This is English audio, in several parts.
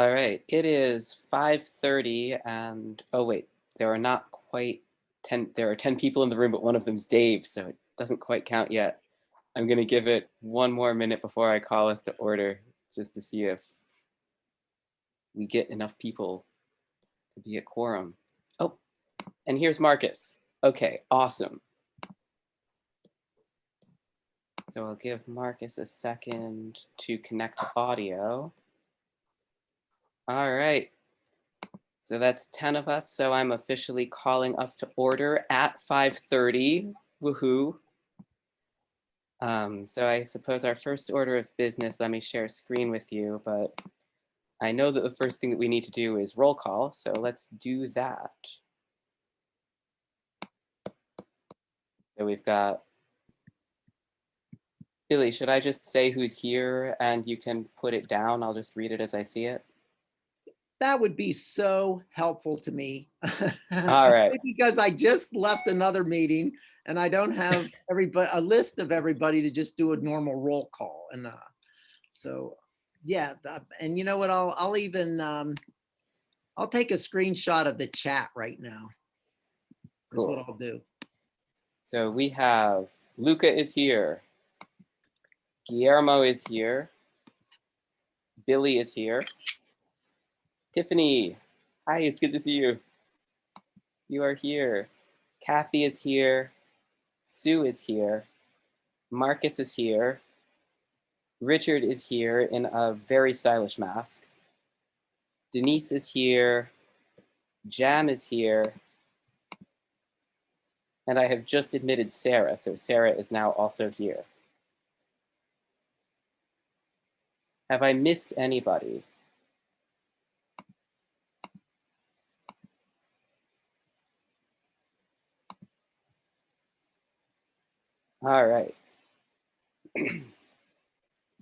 All right, it is 5:30 and oh wait, there are not quite 10, there are 10 people in the room, but one of them's Dave, so it doesn't quite count yet. I'm gonna give it one more minute before I call us to order, just to see if we get enough people to be a quorum. Oh, and here's Marcus. Okay, awesome. So I'll give Marcus a second to connect to audio. All right. So that's 10 of us. So I'm officially calling us to order at 5:30. Woohoo. So I suppose our first order of business, let me share a screen with you, but I know that the first thing that we need to do is roll call. So let's do that. So we've got Billy, should I just say who's here and you can put it down? I'll just read it as I see it. That would be so helpful to me. All right. Because I just left another meeting and I don't have a list of everybody to just do a normal roll call. And so, yeah. And you know what? I'll even, I'll take a screenshot of the chat right now. Cool. Is what I'll do. So we have Luca is here. Guillermo is here. Billy is here. Tiffany, hi, it's good to see you. You are here. Kathy is here. Sue is here. Marcus is here. Richard is here in a very stylish mask. Denise is here. Jam is here. And I have just admitted Sarah, so Sarah is now also here. Have I missed anybody? All right.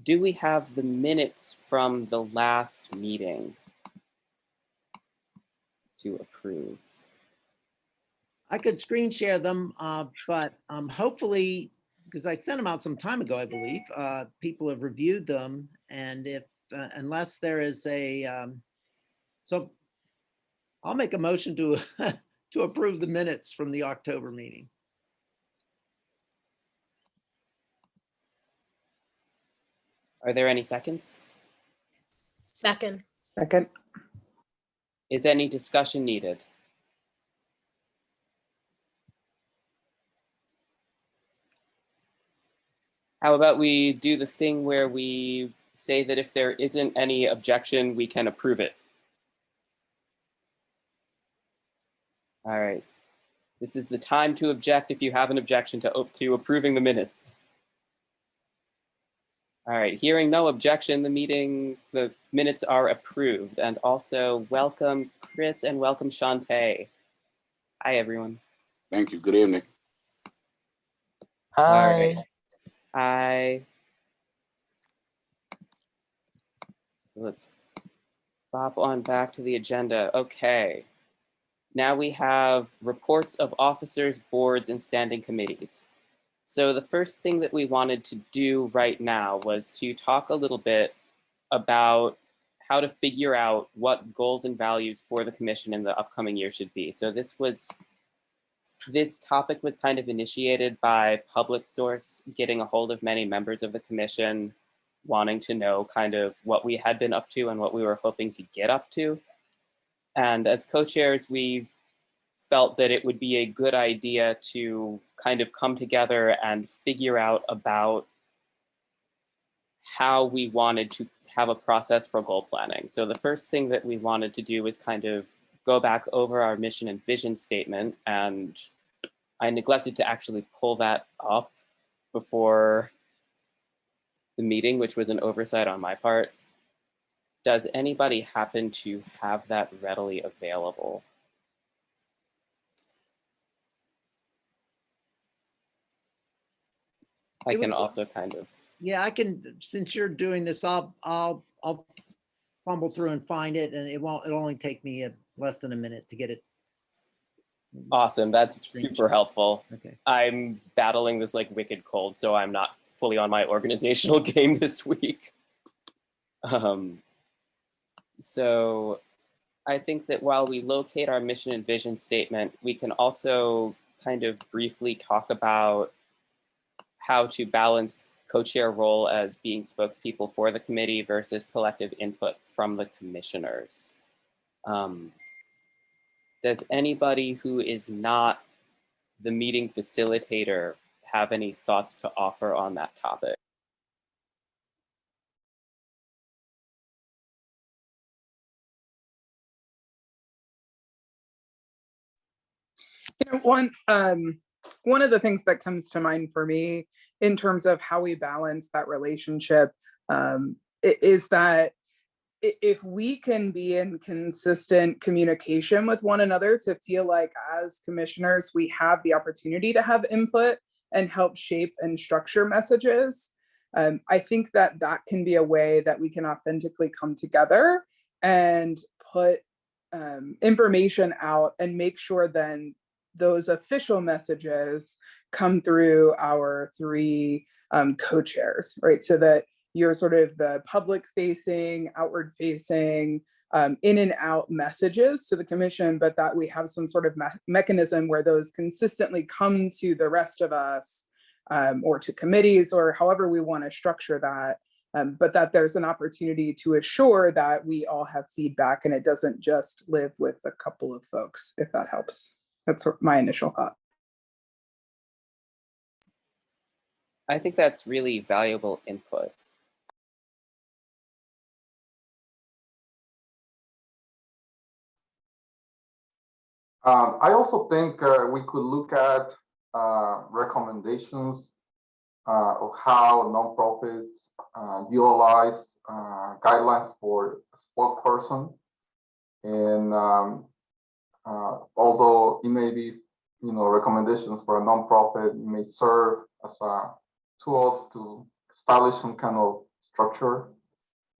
Do we have the minutes from the last meeting to approve? I could screen share them, but hopefully, because I sent them out some time ago, I believe, people have reviewed them. And if, unless there is a, so I'll make a motion to, to approve the minutes from the October meeting. Are there any seconds? Second. Second. Is any discussion needed? How about we do the thing where we say that if there isn't any objection, we can approve it? All right. This is the time to object if you have an objection to approving the minutes. All right, hearing no objection, the minutes are approved. And also welcome Chris and welcome Shantae. Hi, everyone. Thank you. Good evening. Hi. All right. Hi. Let's pop on back to the agenda. Okay. Now we have reports of officers, boards, and standing committees. So the first thing that we wanted to do right now was to talk a little bit about how to figure out what goals and values for the commission in the upcoming year should be. So this topic was kind of initiated by Public Source getting a hold of many members of the commission, wanting to know kind of what we had been up to and what we were hoping to get up to. And as co-chairs, we felt that it would be a good idea to kind of come together and figure out about how we wanted to have a process for goal planning. So the first thing that we wanted to do was kind of go back over our mission and vision statement, and I neglected to actually pull that up before the meeting, which was an oversight on my part. Does anybody happen to have that readily available? I can also kind of. Yeah, I can, since you're doing this, I'll fumble through and find it, and it'll only take me less than a minute to get it. Awesome, that's super helpful. Okay. I'm battling this like wicked cold, so I'm not fully on my organizational game this week. So I think that while we locate our mission and vision statement, we can also kind of briefly talk about how to balance co-chair role as being spokespeople for the committee versus collective input from the commissioners. Does anybody who is not the meeting facilitator have any thoughts to offer on that topic? You know, one of the things that comes to mind for me in terms of how we balance that relationship is that if we can be in consistent communication with one another to feel like as commissioners we have the opportunity to have input and help shape and structure messages, I think that that can be a way that we can authentically come together and put information out and make sure then those official messages come through our three co-chairs, right? So that you're sort of the public facing, outward facing, in and out messages to the commission, but that we have some sort of mechanism where those consistently come to the rest of us, or to committees, or however we want to structure that. But that there's an opportunity to assure that we all have feedback and it doesn't just live with a couple of folks, if that helps. That's my initial thought. I think that's really valuable input. I also think we could look at recommendations of how nonprofits utilize guidelines for spokesperson. And although it may be, recommendations for a nonprofit may serve as tools to establish some kind of structure,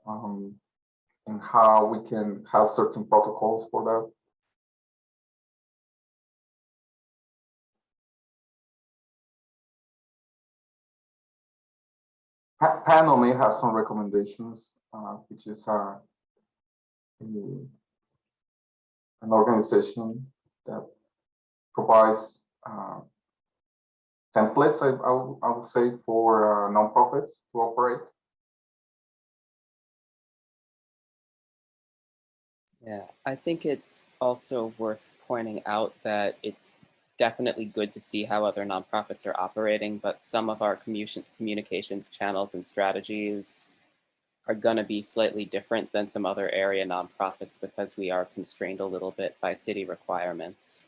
and how we can have certain protocols for that. Panel may have some recommendations, which is an organization that provides templates, I would say, for nonprofits to operate. Yeah, I think it's also worth pointing out that it's definitely good to see how other nonprofits are operating, but some of our communications channels and strategies are going to be slightly different than some other area nonprofits because we are constrained a little bit by city requirements.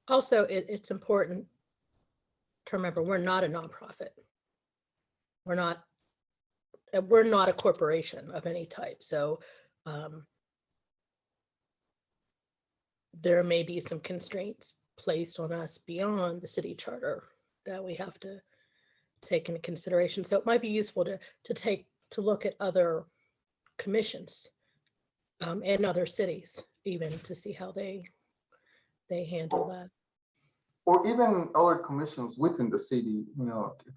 Also, it's important to remember we're not a nonprofit. We're not a corporation of any type. So there may be some constraints placed on us beyond the city charter that we have to take into consideration. So it might be useful to look at other commissions in other cities, even to see how they handle that. Or even other commissions within the city,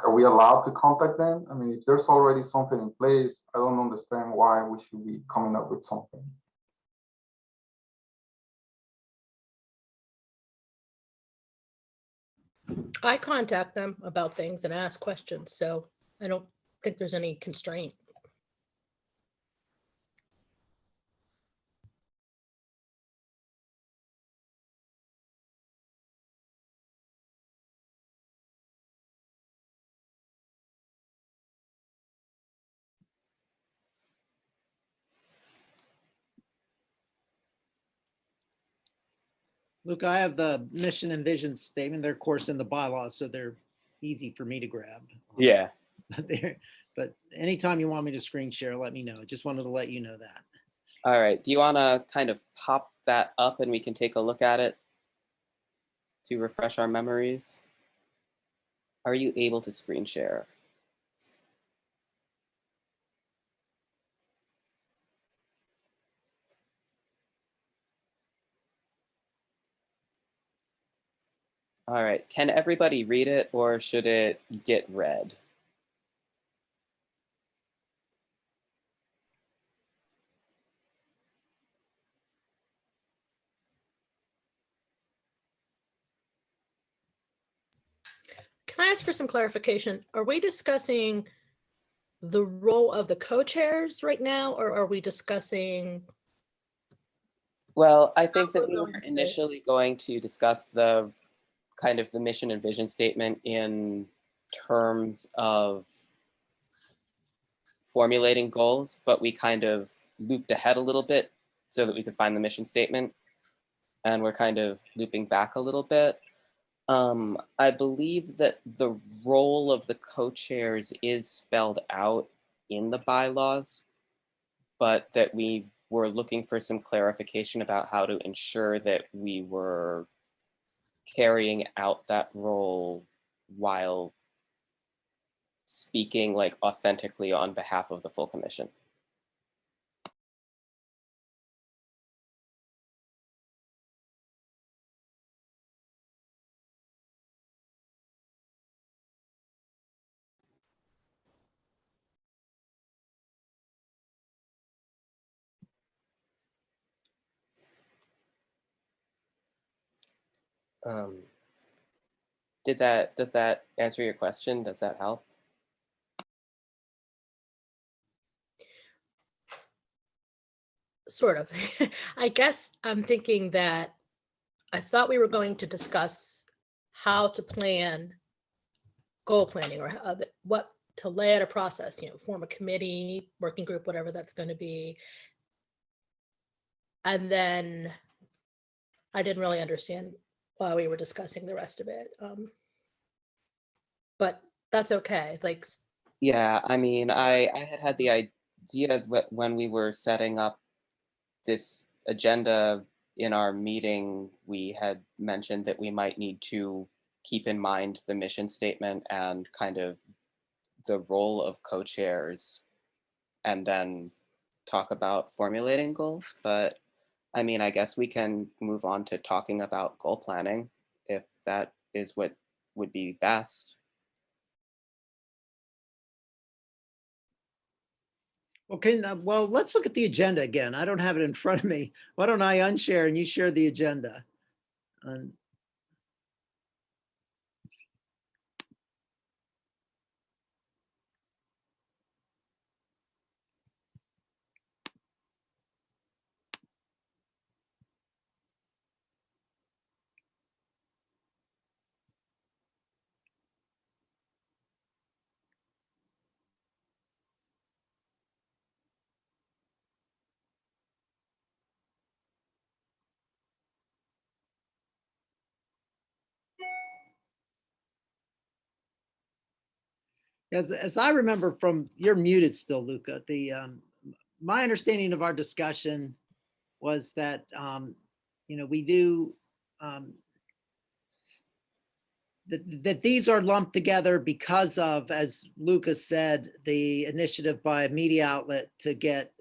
are we allowed to contact them? I mean, if there's already something in place, I don't understand why we should be coming up with something. I contact them about things and ask questions, so I don't think there's any constraint. Luke, I have the mission and vision statement. They're of course in the bylaws, so they're easy for me to grab. Yeah. But anytime you want me to screen share, let me know. I just wanted to let you know that. All right. Do you want to kind of pop that up and we can take a look at it to refresh our memories? Are you able to screen share? All right. Can everybody read it or should it get read? Can I ask for some clarification? Are we discussing the role of the co-chairs right now, or are we discussing? Well, I think that we're we were going to- initially going to discuss the kind of the mission and vision statement in terms of formulating goals, but we kind of looped ahead a little bit so that we could find the mission statement. And we're kind of looping back a little bit. I believe that the role of the co-chairs is spelled out in the bylaws, but that we were looking for some clarification about how to ensure that we were carrying out that role while speaking like authentically on behalf of the full commission. Does that answer your question? Does that help? Sort of. I guess I'm thinking that I thought we were going to discuss how to plan goal planning, or what to lay out a process, form a committee, working group, whatever that's going to be. And then I didn't really understand why we were discussing the rest of it. But that's okay. Like, Yeah, I mean, I had the idea that when we were setting up this agenda in our meeting, we had mentioned that we might need to keep in mind the mission statement and kind of the role of co-chairs, and then talk about formulating goals. But I mean, I guess we can move on to talking about goal planning if that is what would be best. Okay, well, let's look at the agenda again. I don't have it in front of me. Why don't I unshare and you share the agenda? As I remember from, you're muted still, Luca, my understanding of our discussion was that, we do, that these are lumped together because of, as Lucas said, the initiative by a media outlet to get,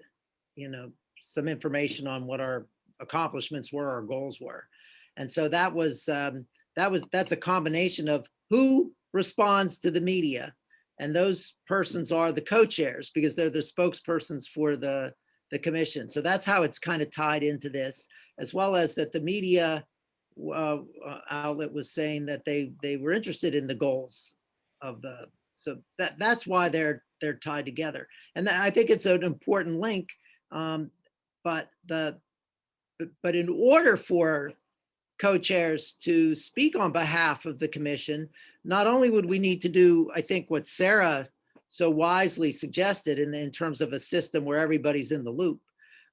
some information on what our accomplishments were, our goals were. And so that's a combination of who responds to the media. And those persons are the co-chairs because they're the spokespersons for the commission. So that's how it's kind of tied into this, as well as that the media outlet was saying that they were interested in the goals of so that's why they're tied together. And I think it's an important link. But in order for co-chairs to speak on behalf of the commission, not only would we need to do, I think, what Sarah so wisely suggested in terms of a system where everybody's in the loop,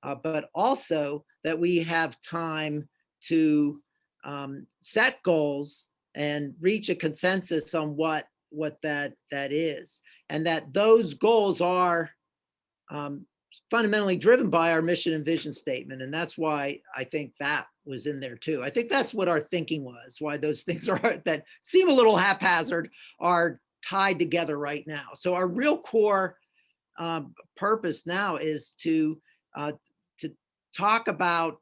but also that we have time to set goals and reach a consensus on what that is, and that those goals are fundamentally driven by our mission and vision statement. And that's why I think that was in there too. I think that's what our thinking was, why those things are that seem a little haphazard are tied together right now. So our real core purpose now is to talk about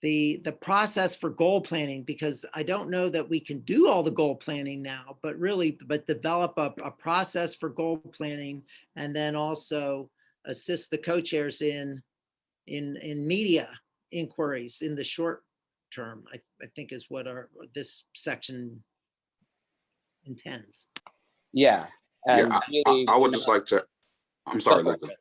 the process for goal planning, because I don't know that we can do all the goal planning now, but develop a process for goal planning, and then also assist the co-chairs in media inquiries in the short term, I think is what this section intends. Yeah. And really, I would just like to, I'm sorry, go for Luca. it.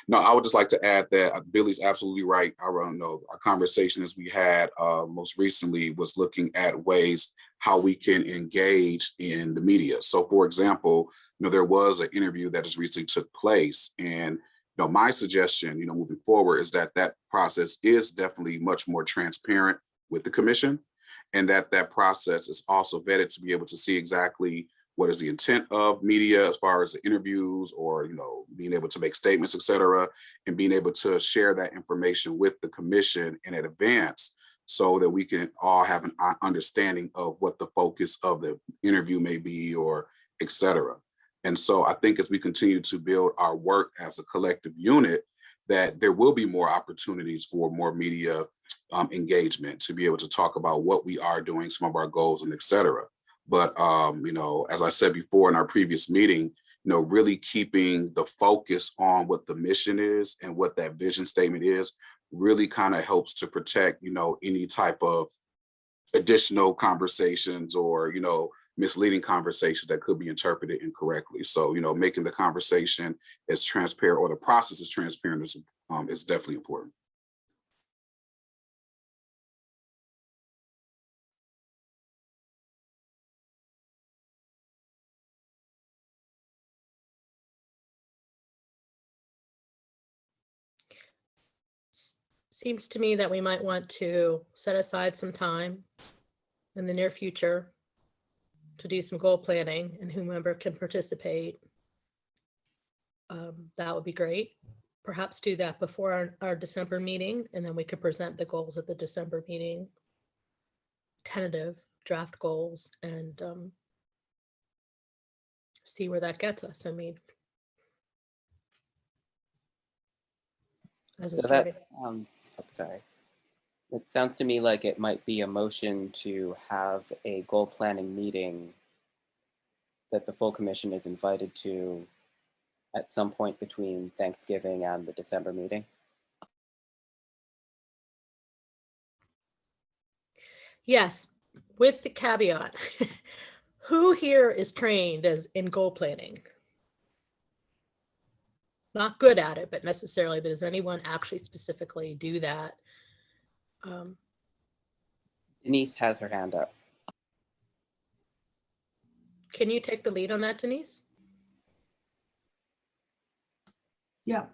No, I would just like to add that Billy's absolutely right. I don't know, our conversation as we had most recently was looking at ways how we can engage in the media. So for example, there was an interview that just recently took place, and my suggestion, moving forward is that that process is definitely much more transparent with the commission, and that process is also vetted to be able to see exactly what is the intent of media as far as the interviews or, being able to make statements, et cetera, and being able to share that information with the commission in advance so that we can all have an understanding of what the focus of the interview may be, or et cetera. And so I think as we continue to build our work as a collective unit, that there will be more opportunities for more media engagement to be able to talk about what we are doing, some of our goals, and et cetera. But, as I said before in our previous meeting, really keeping the focus on what the mission is and what that vision statement is really kind of helps to protect, any type of additional conversations or, misleading conversations that could be interpreted incorrectly. So, making the conversation as transparent, or the process as transparent, is definitely important. Seems to me that we might want to set aside some time in the near future to do some goal planning, and whomever can participate, that would be great. Perhaps do that before our December meeting, and then we could present the goals at the December meeting, tentative draft goals, and see where that gets us. I mean, as a So that starting. sounds, I'm sorry. It sounds to me like it might be a motion to have a goal planning meeting that the full commission is invited to at some point between Thanksgiving and the December meeting. Yes, with the caveat, who here is trained as in goal planning? Not good at it, but necessarily, but does anyone actually specifically do that? Denise has her hand up. Can you take the lead on that, Denise? Yeah.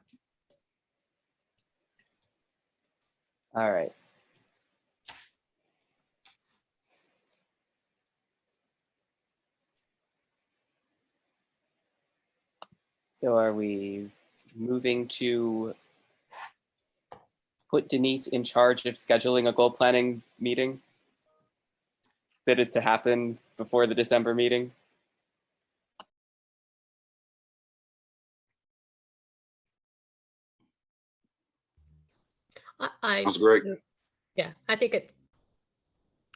All right. So are we moving to put Denise in charge of scheduling a goal planning meeting that is to happen before the December meeting? Sounds great. Yeah, I think it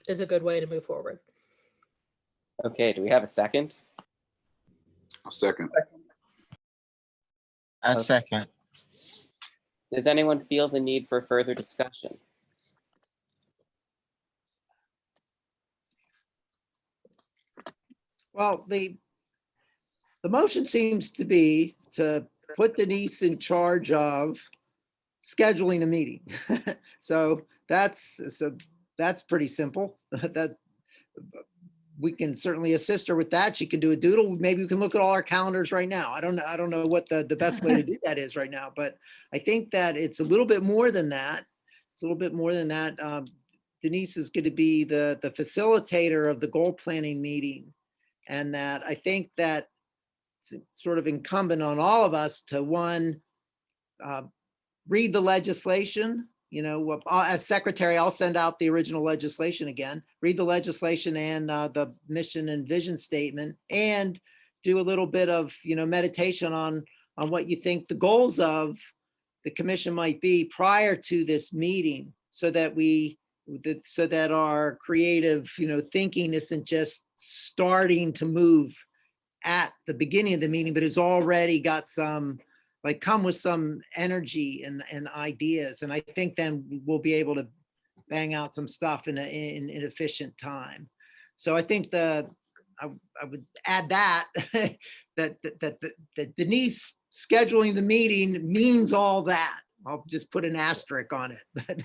is a good way to move forward. Okay, do we have a second? A second. A Okay. second. Does anyone feel the need for further discussion? Well, the motion seems to be to put Denise in charge of scheduling a meeting. So that's pretty simple. That we can certainly assist her with that. She can do a doodle. Maybe we can look at all our calendars right now. I don't know what the best way to do that is right now, but I think that it's a little bit more than that. It's a little bit more than that. Denise is going to be the facilitator of the goal planning meeting. And that I think that it's sort of incumbent on all of us to, one, read the legislation. As secretary, I'll send out the original legislation again, read the legislation and the mission and vision statement, and do a little bit of, meditation on what you think the goals of the commission might be prior to this meeting, so that our creative, thinking isn't just starting to move at the beginning of the meeting, but has already got come with some energy and ideas. And I think then we'll be able to bang out some stuff in efficient time. So I think I would add that, that Denise scheduling the meeting means all that. I'll just put an asterisk on it. But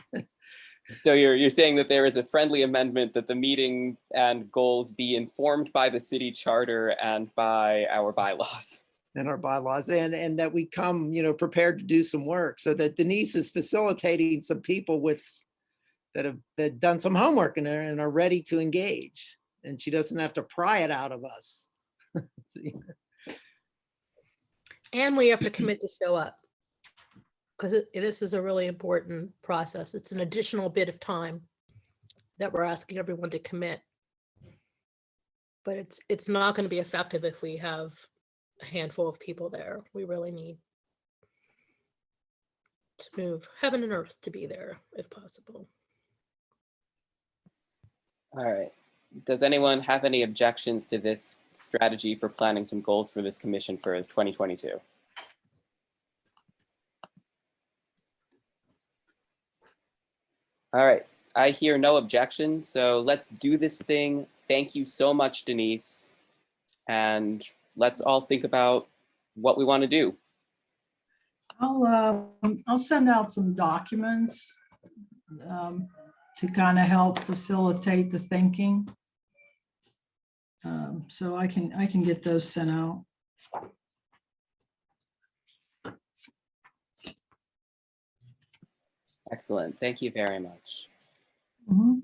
So you're saying that there is a friendly amendment that the meeting and goals be informed by the city charter and by our bylaws. and our bylaws, and that we come, prepared to do some work, so that Denise is facilitating some people that have done some homework and are ready to engage, and she doesn't have to pry it out of us. And we have to commit to show up, because this is a really important process. It's an additional bit of time that we're asking everyone to commit. But it's not going to be effective if we have a handful of people there. We really need to move heaven and earth to be there if possible. All right. Does anyone have any objections to this strategy for planning some goals for this commission for 2022? All right, I hear no objections, so let's do this thing. Thank you so much, Denise. And let's all think about what we want to do. I'll send out some documents to kind of help facilitate the thinking. So I can get those sent out. Excellent, thank you very much. Mhm.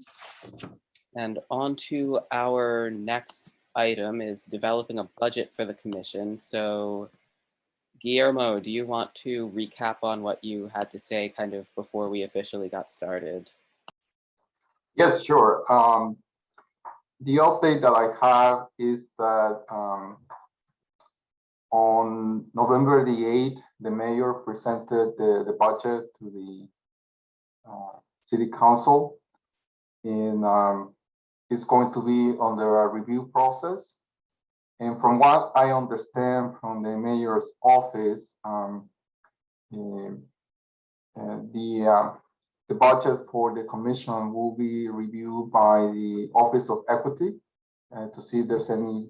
And on to our next item is developing a budget for the commission. So Guillermo, do you want to recap on what you had to say kind of before we officially got started? Yes, sure. The update that I have is that on November the 8th, the mayor presented the budget to the city council, and it's going to be under a review process. And from what I understand from the mayor's office, the budget for the commission will be reviewed by the Office of Equity to see if there's any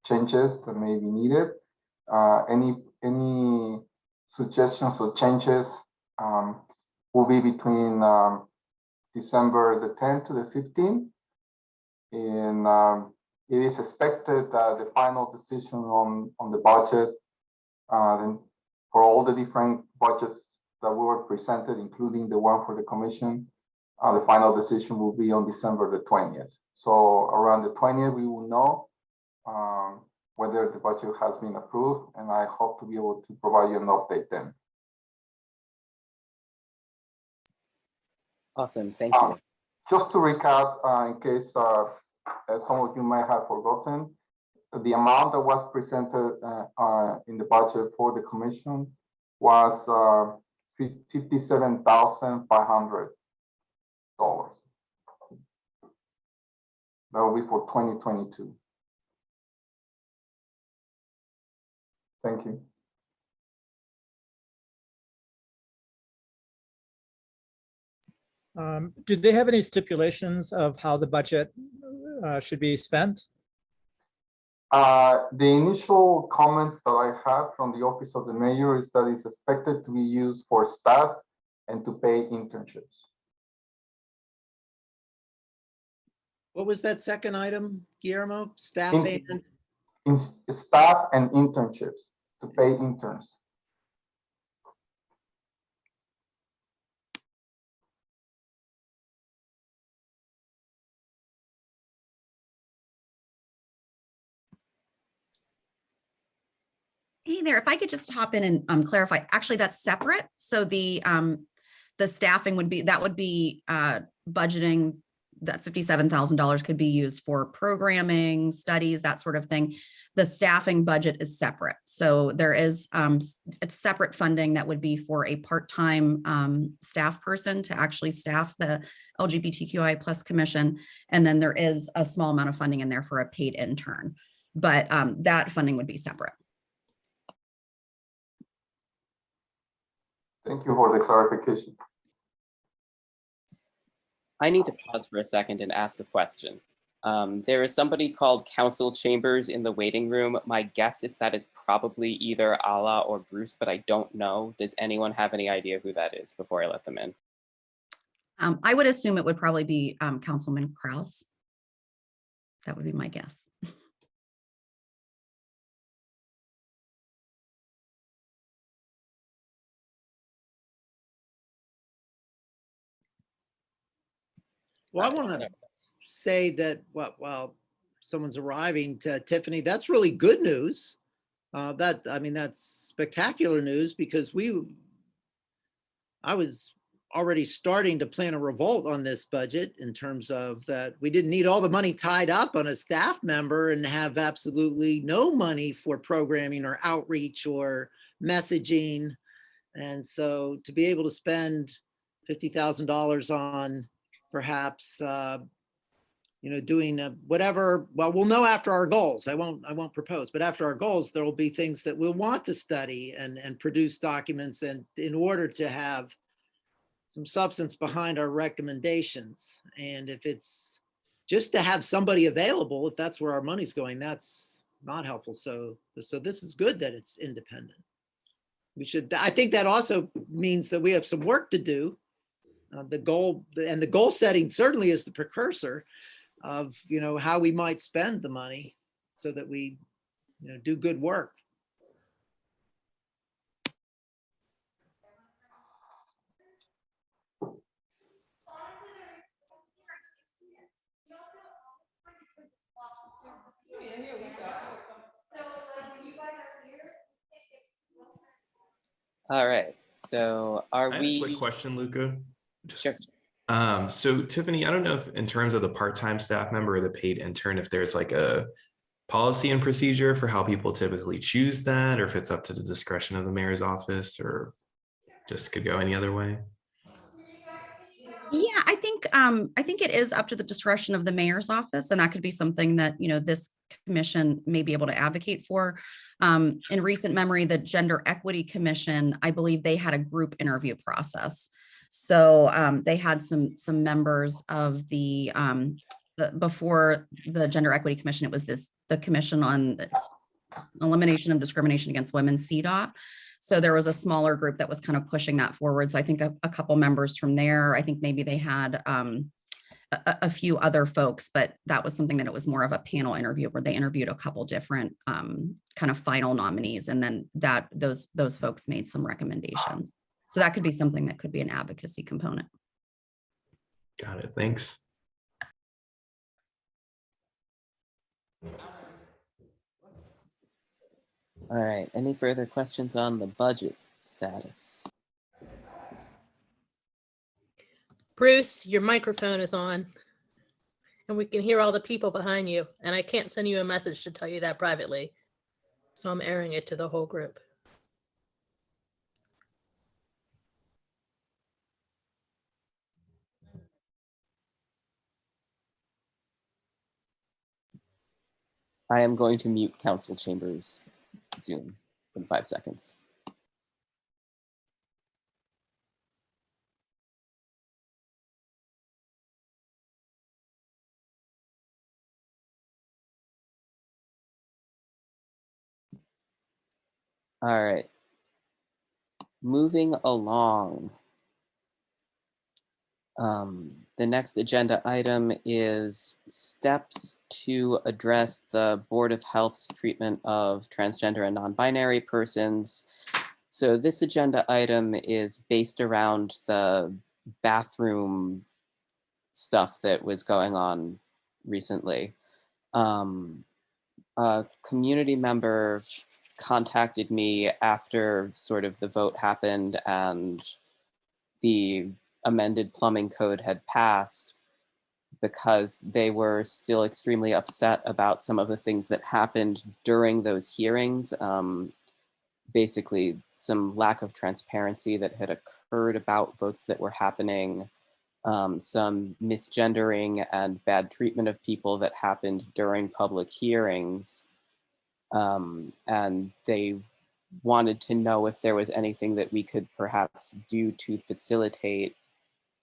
changes that may be needed. Any suggestions or changes will be between December the 10th to the 15th. And it is expected that the final decision on the budget for all the different budgets that we were presented, including the one for the commission, the final decision will be on December the 20th. So around the 20th, we will know whether the budget has been approved, and I hope to be able to provide you an update then. Awesome, thank you. Just to recap, in case some of you might have forgotten, the amount that was presented in the budget for the commission was $57,500. That will be for 2022. Thank you. Do they have any stipulations of how the budget should be spent? The initial comments that I had from the Office of the Mayor is that it's expected to be used for staff and to pay internships. What was that second item, Guillermo? Staff and? In staff and internships, to pay interns. Hey there, if I could just hop in and clarify, actually that's separate. So the staffing would be, budgeting, that $57,000 could be used for programming, studies, that sort of thing. The staffing budget is separate. So there is a separate funding that would be for a part-time staff person to actually staff the LGBTQIA plus commission. And then there is a small amount of funding in there for a paid intern, but that funding would be separate. Thank you for the clarification. I need to pause for a second and ask a question. There is somebody called Council Chambers in the waiting room. My guess is that is probably either Ala or Bruce, but I don't know. Does anyone have any idea who that is before I let them in? I would assume it would probably be Councilman Kraus. That would be my guess. Well, I want to say that while someone's arriving, to Tiffany, that's really good news. I mean, that's spectacular news because I was already starting to plan a revolt on this budget in terms of that we didn't need all the money tied up on a staff member and have absolutely no money for programming or outreach or messaging. And so to be able to spend $50,000 on perhaps doing whatever, well, we'll know after our goals. I won't propose, but after our goals, there will be things that we'll want to study and produce documents, and in order to have some substance behind our recommendations. And if it's just to have somebody available, if that's where our money's going, that's not helpful. So this is good that it's independent. I think that also means that we have some work to do. The goal setting certainly is the precursor of how we might spend the money so that we do good work. All right. So are I have we? a quick question, Luca. Sure. So Tiffany, I don't know if in terms of the part-time staff member or the paid intern, if there's like a policy and procedure for how people typically choose that, or if it's up to the discretion of the mayor's office, or just could go any other way. Yeah, I think it is up to the discretion of the mayor's office, and that could be something that this commission may be able to advocate for. In recent memory, the Gender Equity Commission, I believe they had a group interview process. So they had some members of the before the Gender Equity Commission, it was the Commission on Elimination of Discrimination Against Women, CDOT. So there was a smaller group that was kind of pushing that forward. So I think a couple members from there, I think maybe they had a few other folks, but that was something that it was more of a panel interview where they interviewed a couple different kind of final nominees. And then those folks made some recommendations. So that could be something that could be an advocacy component. Got it. Thanks. All right. Any further questions on the budget status? Bruce, your microphone is on and we can hear all the people behind you. And I can't send you a message to tell you that privately. So I'm airing it to the whole group. I am going to mute Council Chambers Zoom in 5 seconds. All right. Moving along. The next agenda item is steps to address the Board of Health's treatment of transgender and non-binary persons. So this agenda item is based around the bathroom stuff that was going on recently. A community member contacted me after sort of the vote happened and the amended plumbing code had passed, because they were still extremely upset about some of the things that happened during those hearings. Basically, some lack of transparency that had occurred about votes that were happening, some misgendering and bad treatment of people that happened during public hearings. And they wanted to know if there was anything that we could perhaps do to facilitate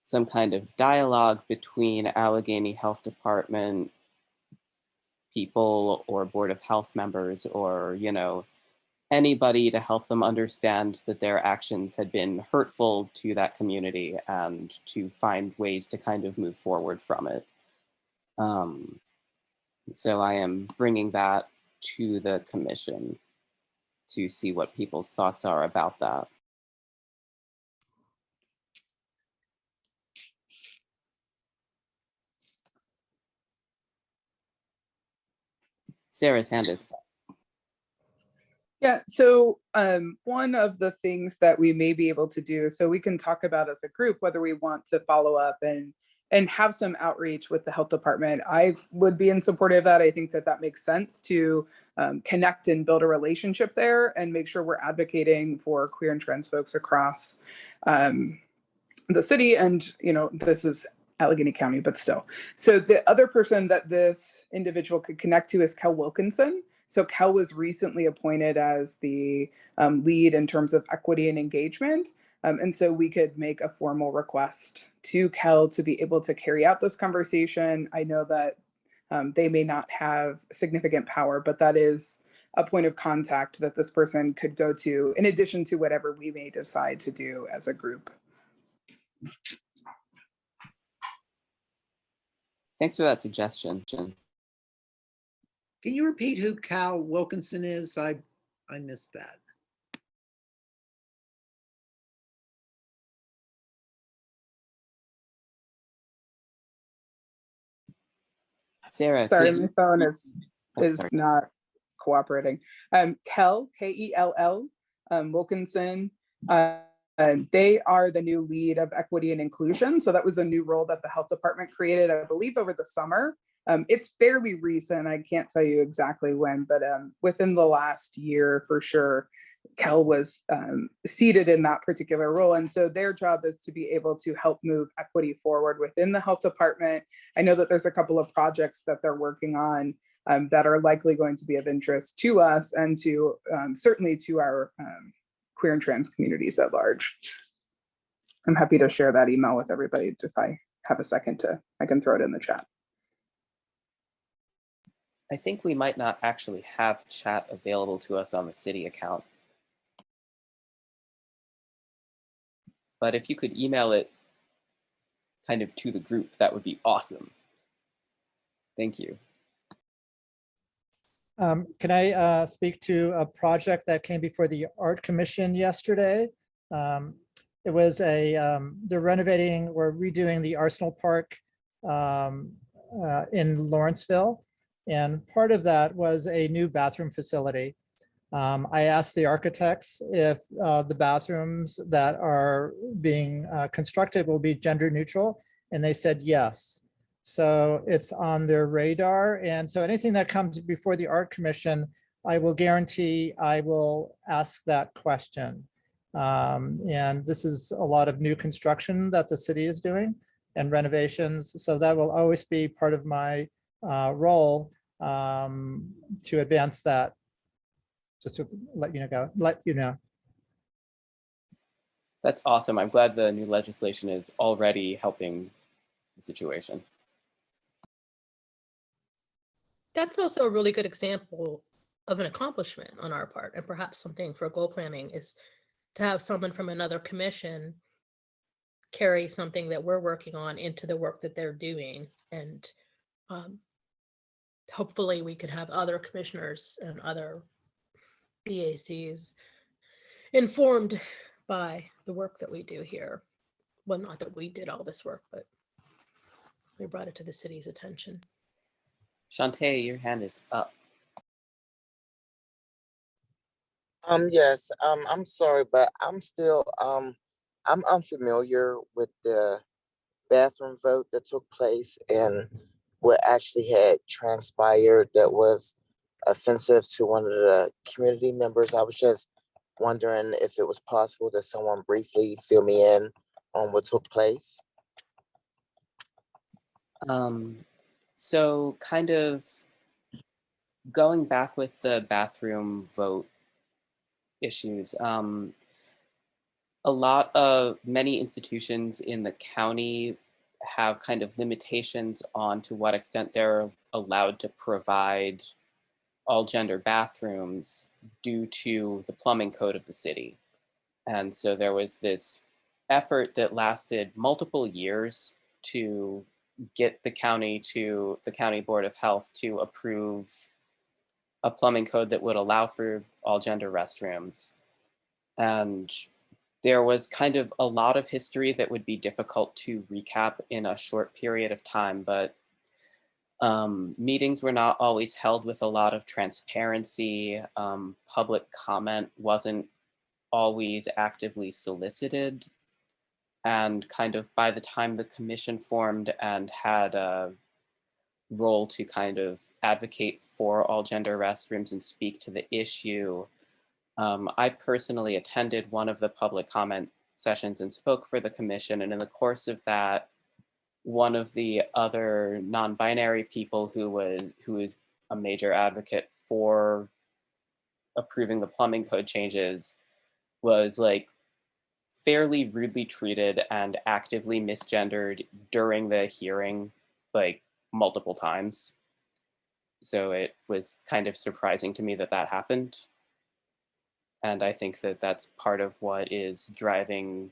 some kind of dialogue between Allegheny Health Department, people or Board of Health members or, you know, anybody to help them understand that their actions had been hurtful to that community and to find ways to kind of move forward from it. So I am bringing that to the commission to see what people's thoughts are about that. Sarah's hand is up. Yeah, so one of the things that we may be able to do, so we can talk about as a group whether we want to follow up and have some outreach with the health department. I would be in support of that. I think that that makes sense to connect and build a relationship there and make sure we're advocating for queer and trans folks across the city. And, you know, this is Allegheny County, but still. So the other person that this individual could connect to is Kel Wilkinson. So Kel was recently appointed as the lead in terms of equity and engagement. And so we could make a formal request to Kel to be able to carry out this conversation. I know that they may not have significant power, but that is a point of contact that this person could go to in addition to whatever we may decide to do as a group. Thanks for that suggestion. Can you repeat who Cal Wilkinson is? I missed that. Sarah, Sorry, could my you- phone is sorry. not cooperating. Kel, K-E-L-L, Wilkinson. They are the new lead of equity and inclusion. So that was a new role that the health department created, I believe, over the summer. It's fairly recent. I can't tell you exactly when, but within the last year for sure, Kel was seated in that particular role. And so their job is to be able to help move equity forward within the health department. I know that there's a couple of projects that they're working on that are likely going to be of interest to us and to certainly to our queer and trans communities at large. I'm happy to share that email with everybody if I have a second I can throw it in the chat. I think we might not actually have chat available to us on the city account. But if you could email it kind of to the group, that would be awesome. Thank you. Can I speak to a project that came before the Art Commission yesterday? It was they're renovating or redoing the Arsenal Park in Lawrenceville. And part of that was a new bathroom facility. I asked the architects if the bathrooms that are being constructed will be gender neutral, and they said yes. So it's on their radar. And so anything that comes before the Art Commission, I will guarantee I will ask that question. And this is a lot of new construction that the city is doing and renovations. So that will always be part of my role to advance that. Just to let you know. That's awesome. I'm glad the new legislation is already helping the situation. That's also a really good example of an accomplishment on our part, and perhaps something for goal planning is to have someone from another commission carry something that we're working on into the work that they're doing. And hopefully we could have other commissioners and other BACs informed by the work that we do here. Well, not that we did all this work, but we brought it to the city's attention. Shantae, your hand is up. Yes, I'm sorry, but I'm still, I'm unfamiliar with the bathroom vote that took place and what actually had transpired that was offensive to one of the community members. I was just wondering if it was possible that someone briefly fill me in on what took place. So kind of going back with the bathroom vote issues, many institutions in the county have kind of limitations on to what extent they're allowed to provide all gender bathrooms due to the plumbing code of the city. And so there was this effort that lasted multiple years to get the county board of health to approve a plumbing code that would allow for all gender restrooms. And there was kind of a lot of history that would be difficult to recap in a short period of time, but meetings were not always held with a lot of transparency. Public comment wasn't always actively solicited. And kind of by the time the commission formed and had a role to kind of advocate for all gender restrooms and speak to the issue, I personally attended one of the public comment sessions and spoke for the commission. And in the course of that, one of the other non-binary people who is a major advocate for approving the plumbing code changes was like fairly rudely treated and actively misgendered during the hearing, like multiple times. So it was kind of surprising to me that that happened. And I think that that's part of what is driving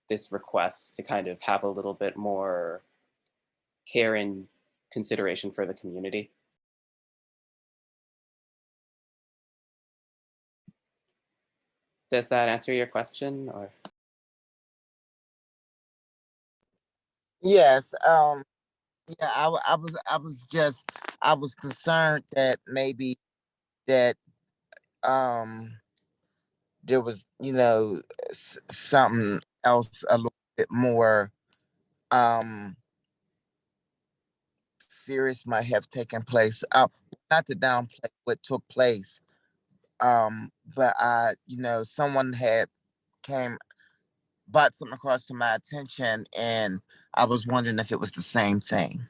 this request to kind of have a little bit more care and consideration for the community. Does that answer your question, or? Yes. Yeah, I was concerned that maybe that um there was, something else a little bit more serious might have taken place. Not to downplay what took place, but someone had came brought something across to my attention, and I was wondering if it was the same thing.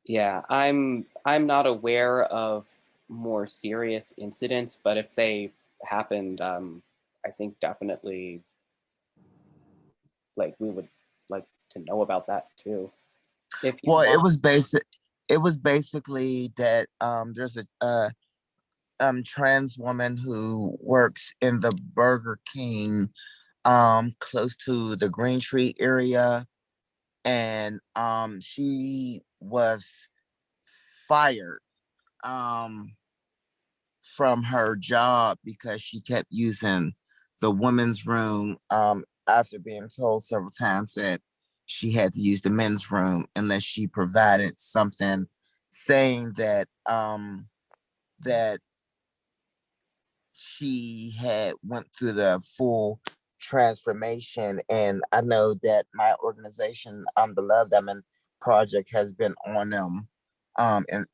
Yeah, I'm not aware of more serious incidents, but if they happened, I think definitely like we would like to know about that too. If you Well, want, it was basically that there's a trans woman who works in the Burger King close to the Green Tree area, and she was fired from her job because she kept using the women's room after being told several times that she had to use the men's room unless she provided something saying that that she had went through the full transformation. And I know that my organization, the Love Diamond Project, has been on them and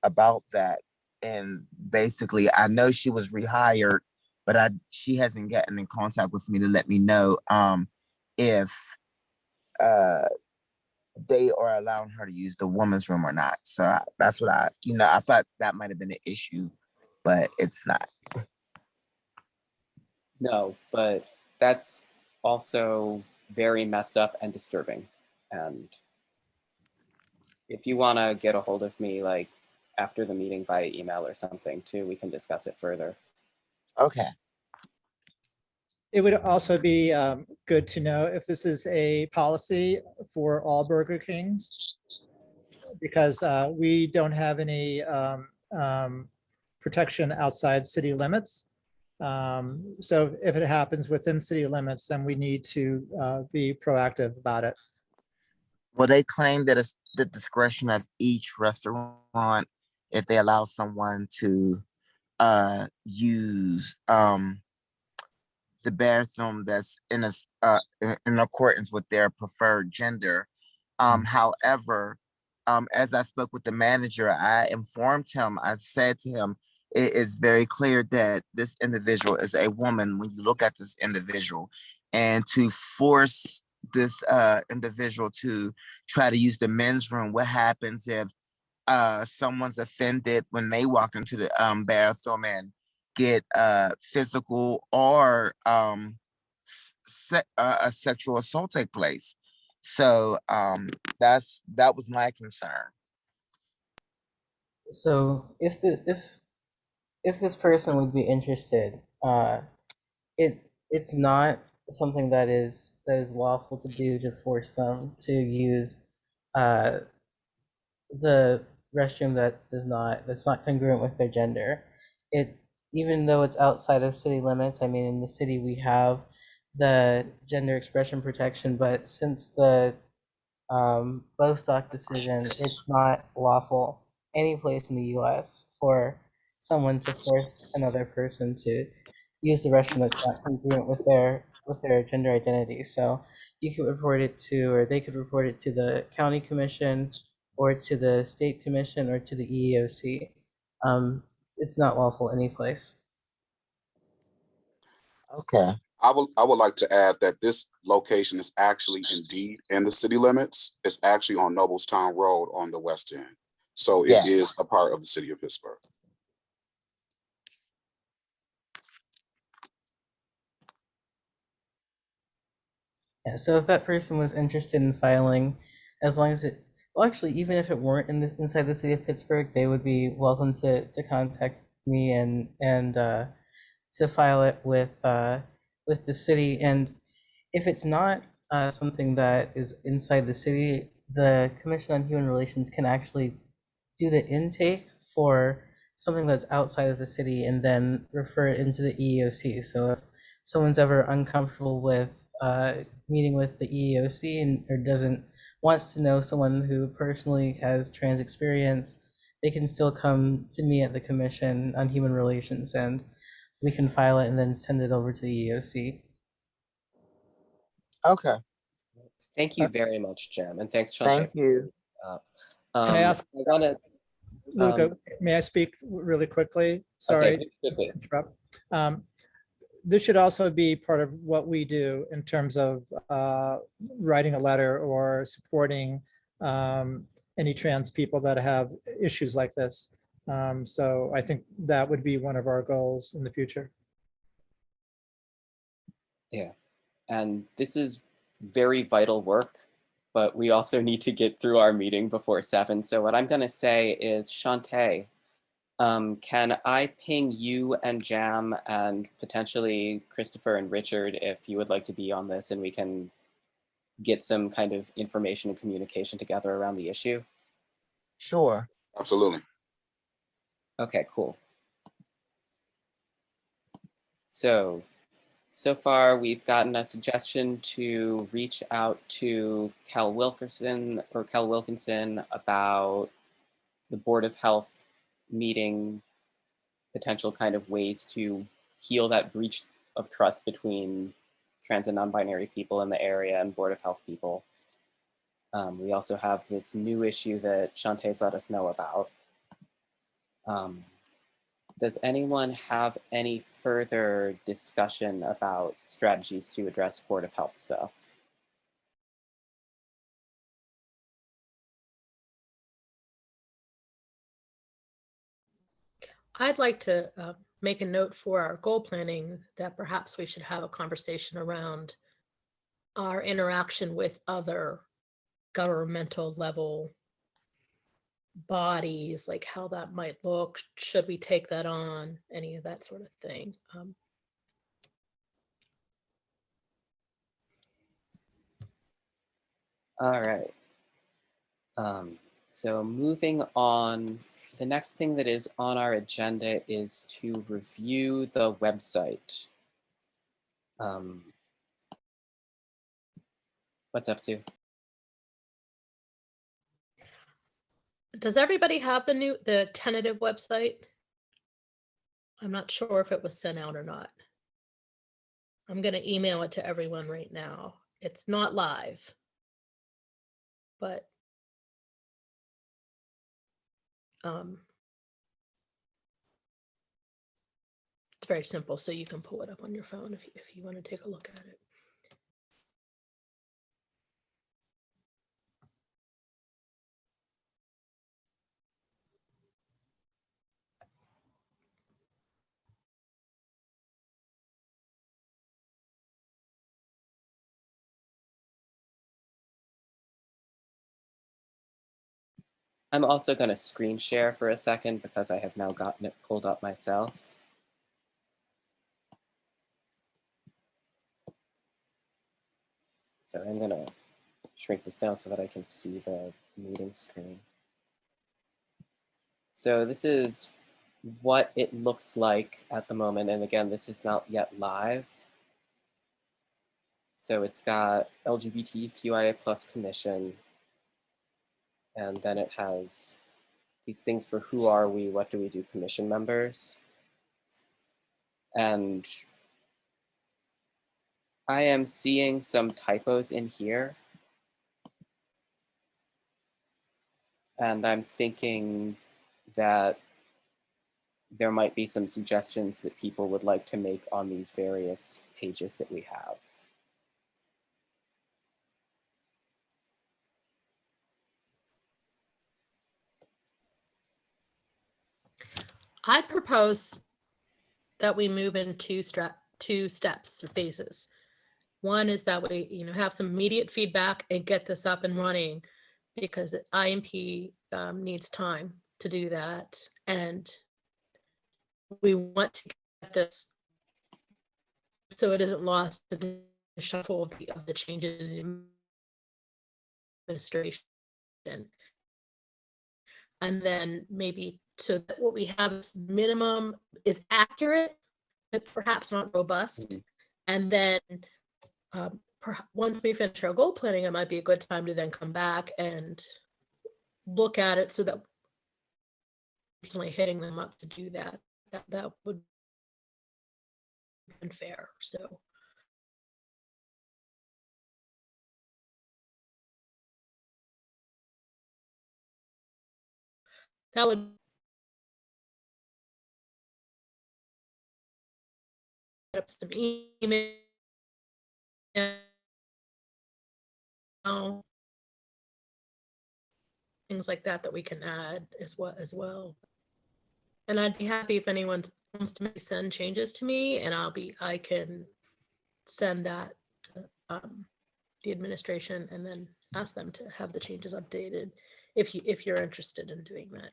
about that. And basically, I know she was rehired, but she hasn't gotten in contact with me to let me know if uh they are allowing her to use the woman's room or not. So that's what I thought that might have been an issue, but it's not. no, but that's also very messed up and disturbing. And if you want to get a hold of me, like after the meeting via email or something too, we can discuss it further. Okay. It would also be good to know if this is a policy for all Burger Kings, because we don't have any protection outside city limits. So if it happens within city limits, then we need to be proactive about it. Well, they claim that it's the discretion of each restaurant if they allow someone to use the bathroom that's in accordance with their preferred gender. However, as I spoke with the manager, I informed him, I said to him, it is very clear that this individual is a woman when you look at this individual, and to force this individual to try to use the men's room, what happens if someone's offended when they walk into the bathroom and get physical or a sexual assault take place? So that was my concern. So if this person would be interested, it's not something that is lawful to do to force them to use uh, the restroom that's not congruent with their gender. It Even though it's outside of city limits, I mean, in the city we have the gender expression protection, but since the Bostock decision, it's not lawful any place in the US for someone to force another person to use the restroom that's not congruent with their gender identity. So you could report it to, or they could report it to the county commission, or to the state commission, or to the EEOC. It's not lawful any place. Okay. I would like to add that this location is actually indeed in the city limits. It's actually on Noblestown Road on the west end. So it Yes. is a part of the city of Pittsburgh. Yeah, so if that person was interested in filing, as long as well, actually, even if it weren't inside the city of Pittsburgh, they would be welcome to contact me and to file it with the city. And if it's not something that is inside the city, the Commission on Human Relations can actually do the intake for something that's outside of the city and then refer it into the EEOC. So if someone's ever uncomfortable with meeting with the EEOC or wants to know someone who personally has trans experience, they can still come to me at the Commission on Human Relations, and we can file it and then send it over to the EEOC. Okay. Thank you very much, Jem, and thanks, Shante. Thank you. Can I ask? I wanna, Luca, may I speak really quickly? Sorry okay, quickly. to interrupt. This should also be part of what we do in terms of writing a letter or supporting any trans people that have issues like this. So I think that would be one of our goals in the future. Yeah, and this is very vital work, but we also need to get through our meeting before 7. So what I'm gonna say is, Shante, can I ping you and Jam and potentially Christopher and Richard if you would like to be on this, and we can get some kind of information and communication together around the issue? Sure. Absolutely. Okay, cool. So far we've gotten a suggestion to reach out to Cal Wilkinson about the Board of Health meeting, potential kind of ways to heal that breach of trust between trans and non-binary people in the area and Board of Health people. We also have this new issue that Shantae's let us know about. Does anyone have any further discussion about strategies to address Board of Health stuff? I'd like to make a note for our goal planning that perhaps we should have a conversation around our interaction with other governmental level bodies, like how that might look. Should we take that on? Any of that sort of thing. All right. So moving on, the next thing that is on our agenda is to review the website. What's up, Sue? Does everybody have the tentative website? I'm not sure if it was sent out or not. I'm going to email it to everyone right now. It's not live, but it's very simple, so you can pull it up on your phone if you want to take a look at it. I'm also going to screen share for a second because I have now gotten it pulled up myself. So I'm going to shrink this down so that I can see the meeting screen. So this is what it looks like at the moment. And again, this is not yet live. So it's got LGBTQIA plus commission. And then it has these things for who are we, what do we do, commission members. And I am seeing some typos in here. And I'm thinking that there might be some suggestions that people would like to make on these various pages that we have. I propose that we move in two steps or phases. One is that we, have some immediate feedback and get this up and running, because IMP needs time to do that, and we want to get this so it isn't lost to the shuffle of the changes in administration. And then maybe so that what we have is minimum is accurate, but perhaps not robust. Mm-hmm. And then once we finish our goal planning, it might be a good time to then come back and look at it so that personally hitting them up to do that. That would be unfair. So that would up some email. Things like that we can add as well. And I'd be happy if anyone wants to send changes to me, and I can send that to the administration and then ask them to have the changes updated if you're interested in doing that.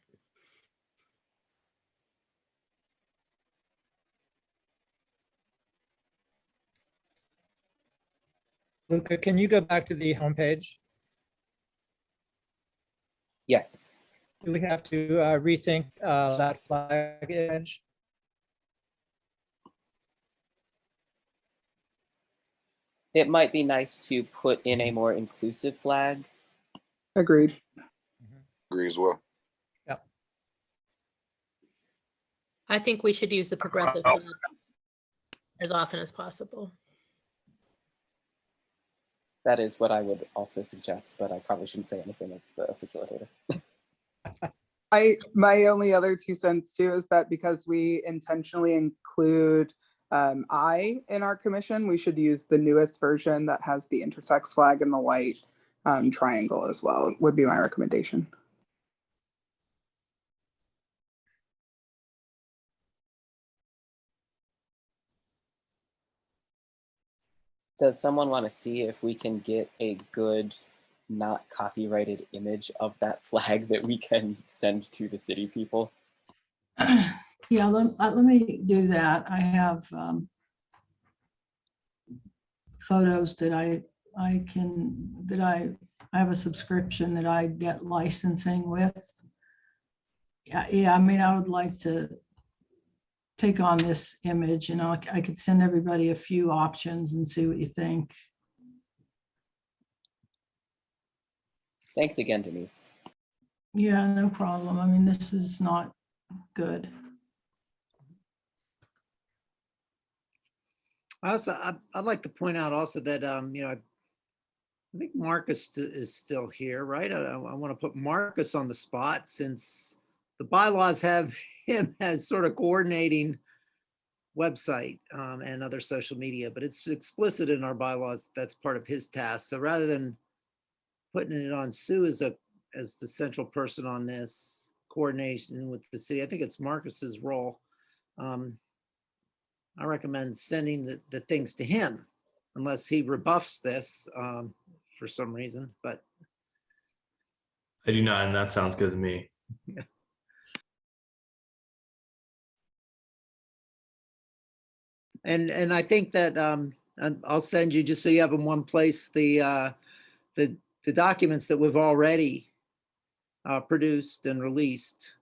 Luca, can you go back to the homepage? Yes. Do we have to rethink that flag image? It might be nice to put in a more inclusive flag. Agreed. Agree as well. Yeah. I think we should use the progressive flag as often as possible. That is what I would also suggest, but I probably shouldn't say anything as the facilitator. My only other 2 cents too is that because we intentionally include I in our commission, we should use the newest version that has the intersex flag and the white triangle as well, would be my recommendation. Does someone want to see if we can get a good, not copyrighted image of that flag that we can send to the city people? Yeah, let me do that. I have photos that I have a subscription that I get licensing with. Yeah, I mean, I would like to take on this image, I could send everybody a few options and see what you think. Thanks again, Denise. Yeah, no problem. I mean, this is not good. I'd like to point out also that, I think Marcus is still here, right? I want to put Marcus on the spot since the bylaws have him as sort of coordinating website and other social media, but it's explicit in our bylaws that's part of his task. So rather than putting it on Sue as the central person on this coordination with the city, I think it's Marcus's role. I recommend sending the things to him unless he rebuffs this for some reason, but I do not, and that sounds good to me. And I think that and I'll send you, just so you have in one place, the documents that we've already produced and released.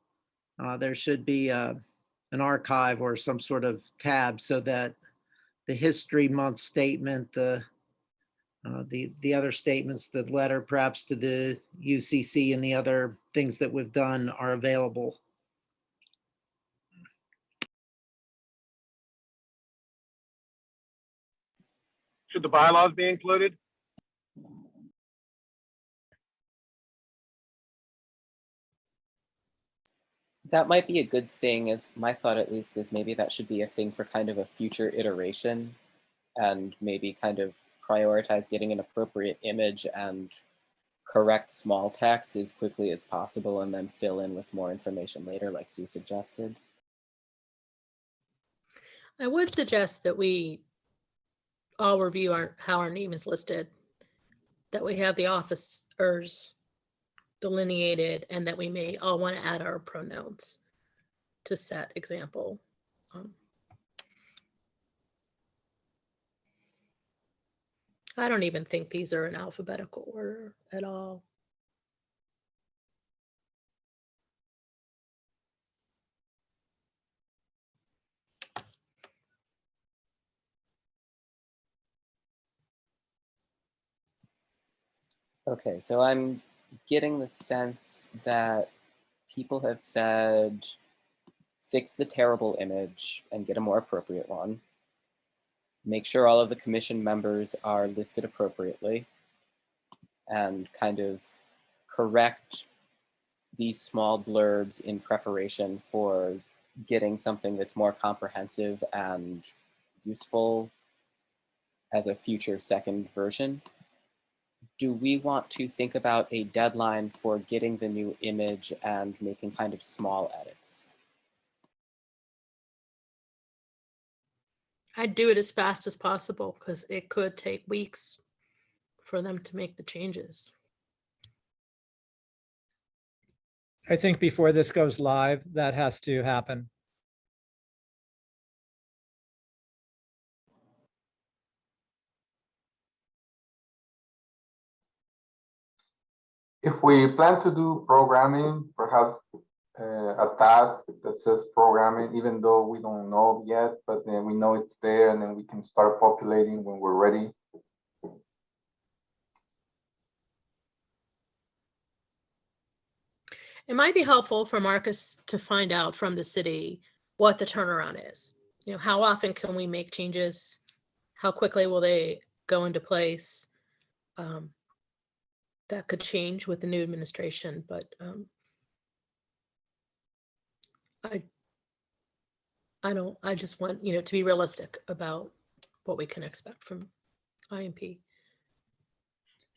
There should be an archive or some sort of tab so that the history month statement, the other statements, the letter perhaps to the UCC and the other things that we've done are available. Should the bylaws be included? That might be a good thing, as my thought at least is maybe that should be a thing for kind of a future iteration, and maybe kind of prioritize getting an appropriate image and correct small text as quickly as possible, and then fill in with more information later, like Sue suggested. I would suggest that we all review how our name is listed, that we have the officers delineated, and that we may all want to add our pronouns to set example. I don't even think these are in alphabetical order at all. Okay, so I'm getting the sense that people have said fix the terrible image and get a more appropriate one. Make sure all of the commission members are listed appropriately, and kind of correct these small blurbs in preparation for getting something that's more comprehensive and useful as a future second version. Do we want to think about a deadline for getting the new image and making kind of small edits? I'd do it as fast as possible because it could take weeks for them to make the changes. I think before this goes live, that has to happen. If we plan to do programming, perhaps a tab that says programming, even though we don't know yet, but then we know it's there, and then we can start populating when we're ready. It might be helpful for Marcus to find out from the city what the turnaround is. You know, how often can we make changes? How quickly will they go into place? That could change with the new administration, but I just want, you know, to be realistic about what we can expect from IMP.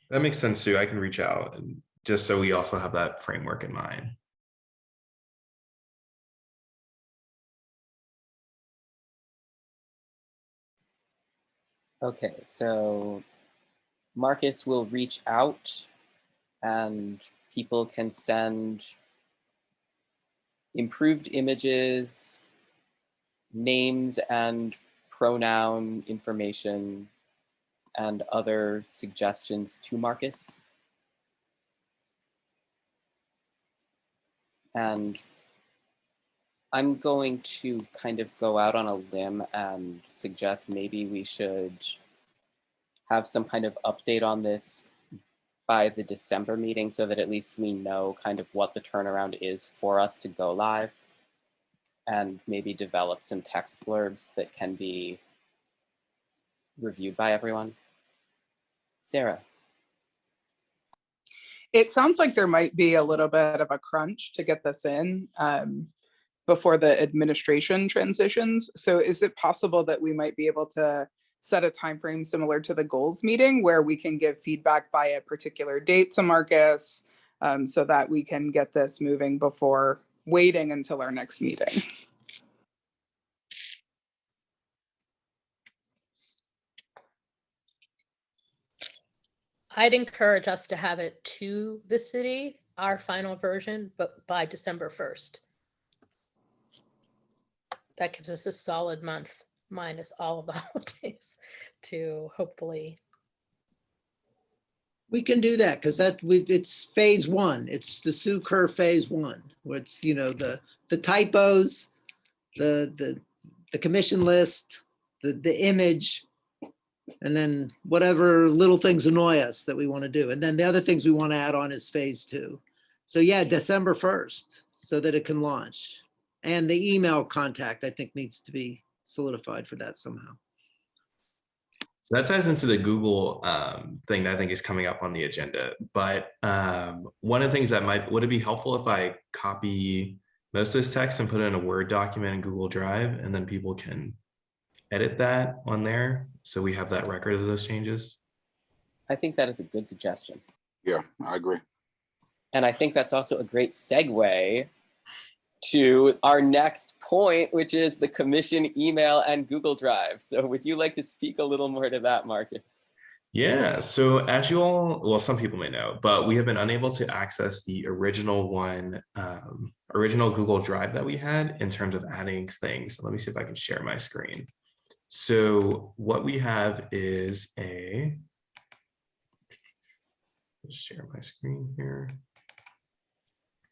That makes sense too. I can reach out, and just so we also have that framework in mind. Okay, so Marcus will reach out and people can send improved images, names and pronoun information, and other suggestions to Marcus. And I'm going to kind of go out on a limb and suggest maybe we should have some kind of update on this by the December meeting, so that at least we know kind of what the turnaround is for us to go live, and maybe develop some text blurbs that can be reviewed by everyone. Sarah. It sounds like there might be a little bit of a crunch to get this in before the administration transitions. So is it possible that we might be able to set a time frame similar to the goals meeting, where we can give feedback by a particular date to Marcus, so that we can get this moving before waiting until our next meeting? I'd encourage us to have it to the city our final version, but by December 1st. That gives us a solid month minus all of the holidays to hopefully. We can do that because it's phase one. It's the Sue Kerr phase one. Where it's, you know, the typos, the commission list, the image, and then whatever little things annoy us that we want to do. And then the other things we want to add on is phase two. So yeah, December 1st, so that it can launch. And the email contact, I think, needs to be solidified for that somehow. So that ties into the Google thing that I think is coming up on the agenda. But one of the things that would it be helpful if I copy most of this text and put it in a Word document in Google Drive, and then people can edit that on there so we have that record of those changes? I think that is a good suggestion. Yeah, I agree. And I think that's also a great segue to our next point, which is the commission email and Google Drive. So would you like to speak a little more to that, Marcus? Yeah, so as you all, well, some people may know, but we have been unable to access the original original Google Drive that we had in terms of adding things. Let me see if I can share my screen. So what we have is let's share my screen here.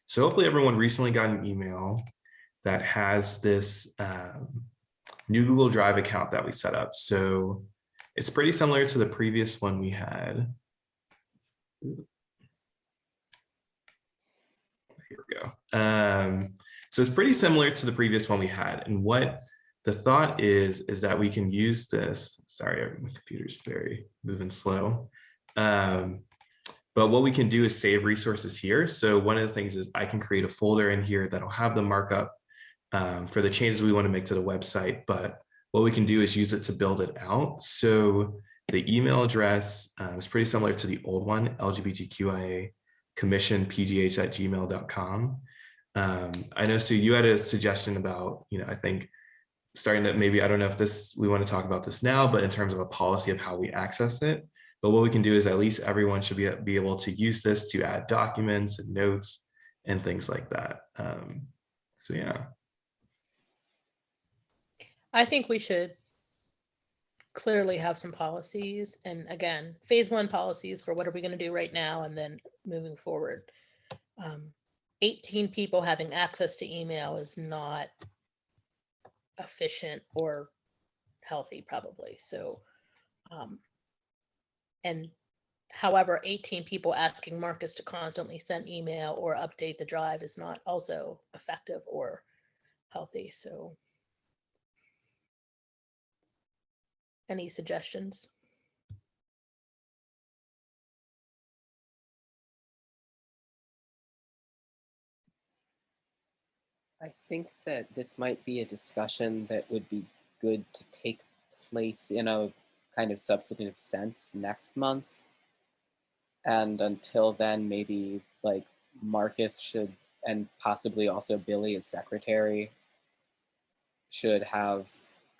So hopefully everyone recently got an email that has this new Google Drive account that we set up. So it's pretty similar to the previous one we had. Here we go. So it's pretty similar to the previous one we had. And what the thought is that we can use this. Sorry, my computer's very moving slow. But what we can do is save resources here. So one of the things is I can create a folder in here that'll have the markup for the changes we want to make to the website. But what we can do is use it to build it out. So the email address is pretty similar to the old one, LGBTQIA commissionpgh@gmail.com. I know, Sue, you had a suggestion about, I think starting to maybe, I don't know if we want to talk about this now, but in terms of a policy of how we access it. But what we can do is at least everyone should be able to use this to add documents and notes and things like that. So yeah. I think we should clearly have some policies, and again, phase one policies for what are we going to do right now and then moving forward. 18 people having access to email is not efficient or healthy, probably. So, and however, 18 people asking Marcus to constantly send email or update the drive is not also effective or healthy. So any suggestions? I think that this might be a discussion that would be good to take place in a kind of substantive sense next month. And until then, maybe like Marcus should, and possibly also Billy as secretary, should have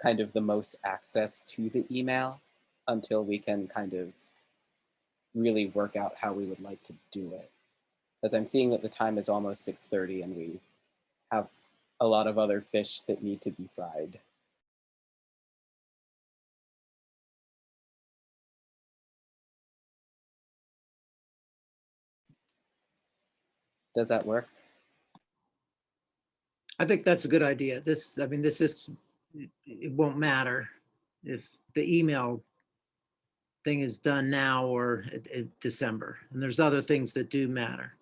kind of the most access to the email until we can kind of really work out how we would like to do it. As I'm seeing that the time is almost 6:30 and we have a lot of other fish that need to be fried. Does that work? I think that's a good idea. It won't matter if the email thing is done now or at December. And there's other things that do matter.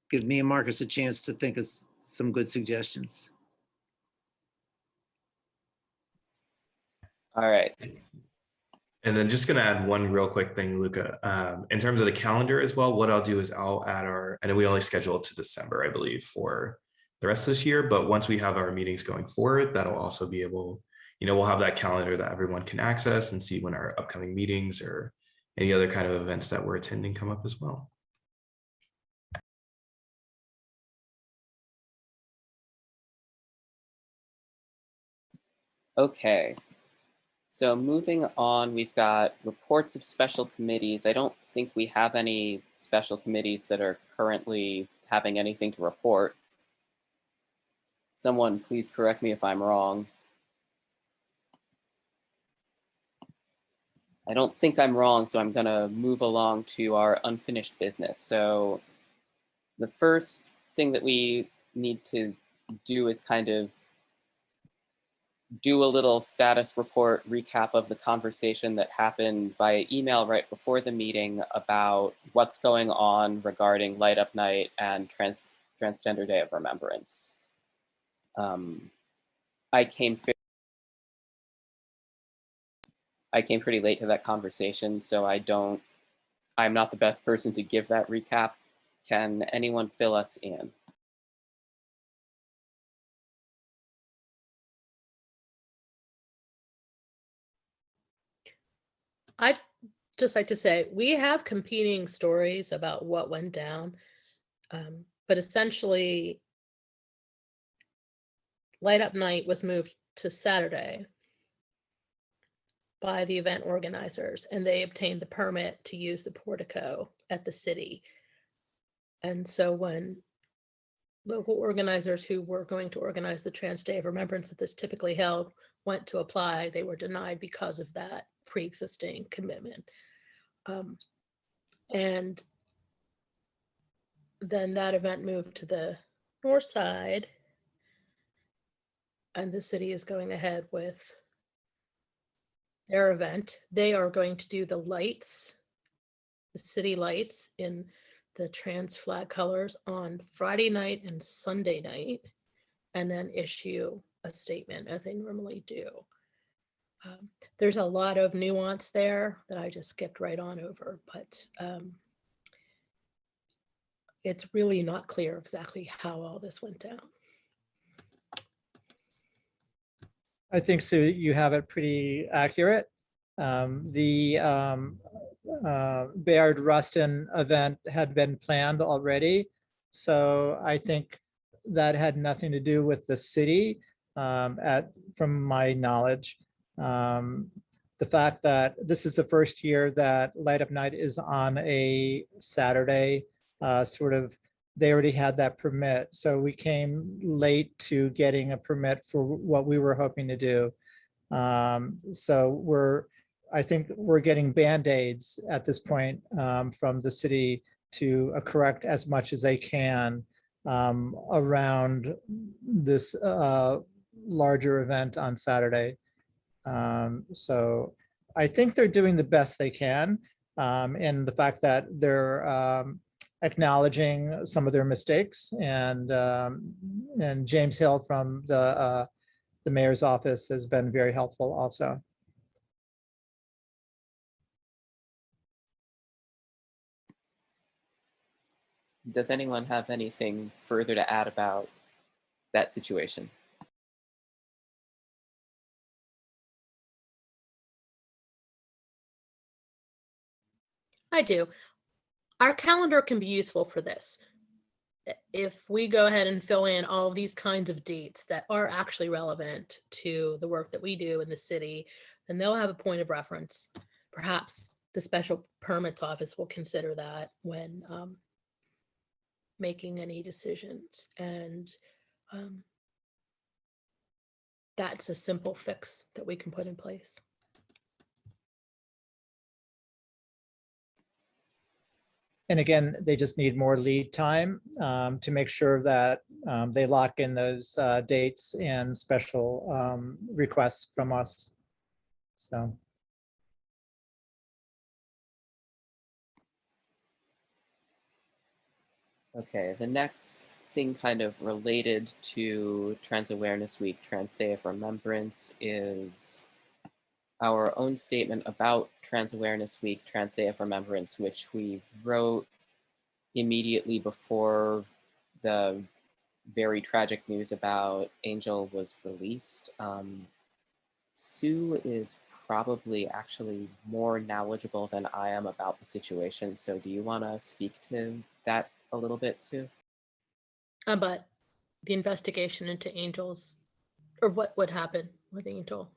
Give me and Marcus a chance to think of some good suggestions. All right. And then just gonna add one real quick thing, Luca. In terms of the calendar as well, what I'll do is I'll add I know we only scheduled to December, I believe, for the rest of this year, but once we have our meetings going forward, that'll also be able, we'll have that calendar that everyone can access and see when our upcoming meetings or any other kind of events that we're attending come up as well. Okay. So moving on, we've got reports of special committees. I don't think we have any special committees that are currently having anything to report. Someone please correct me if I'm wrong. I don't think I'm wrong, so I'm gonna move along to our unfinished business. So the first thing that we need to do is kind of do a little status report recap of the conversation that happened via email right before the meeting about what's going on regarding Light Up Night and Transgender Day of Remembrance. I came pretty late to that conversation, so I'm not the best person to give that recap. Can anyone fill us in? I'd just like to say, we have competing stories about what went down, but essentially, Light Up Night was moved to Saturday by the event organizers, and they obtained the permit to use the portico at the city. And so when local organizers who were going to organize the Trans Day of Remembrance that this typically held went to apply, they were denied because of that pre-existing commitment. And then that event moved to the north side, and the city is going ahead with their event. They are going to do the lights, the city lights in the trans flag colors on Friday night and Sunday night, and then issue a statement as they normally do. There's a lot of nuance there that I just skipped right on over, but it's really not clear exactly how all this went down. I think, Sue, you have it pretty accurate. The Bayard Rustin event had been planned already. So I think that had nothing to do with the city, from my knowledge. The fact that this is the first year that Light Up Night is on a Saturday, they already had that permit. So we came late to getting a permit for what we were hoping to do. So I think we're getting Band-Aids at this point from the city to correct as much as they can around this larger event on Saturday. So I think they're doing the best they can. And the fact that they're acknowledging some of their mistakes, and James Hill from the mayor's office has been very helpful also. Does anyone have anything further to add about that situation? I do. Our calendar can be useful for this. If we go ahead and fill in all of these kinds of dates that are actually relevant to the work that we do in the city, then they'll have a point of reference. Perhaps the special permits office will consider that when making any decisions. And that's a simple fix that we can put in place. And again, they just need more lead time to make sure that they lock in those dates and special requests from us. So. Okay, the next thing kind of related to Trans Awareness Week, Trans Day of Remembrance, is our own statement about Trans Awareness Week, Trans Day of Remembrance, which we wrote immediately before the very tragic news about Angel was released. Sue is probably actually more knowledgeable than I am about the situation. So do you want to speak to that a little bit, Sue? But the investigation into Angel's, or what would happen with Angel,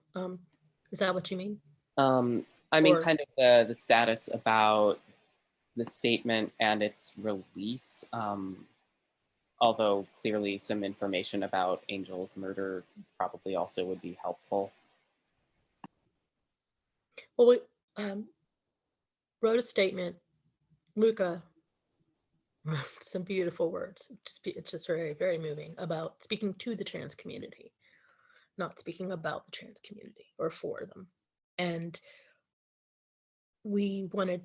Is that what you mean? I mean, Or- kind of the status about the statement and its release. Although clearly some information about Angel's murder probably also would be helpful. Well, we wrote a statement. Luca wrote some beautiful words. It's just very, very moving about speaking to the trans community, not speaking about the trans community or for them. And we wanted,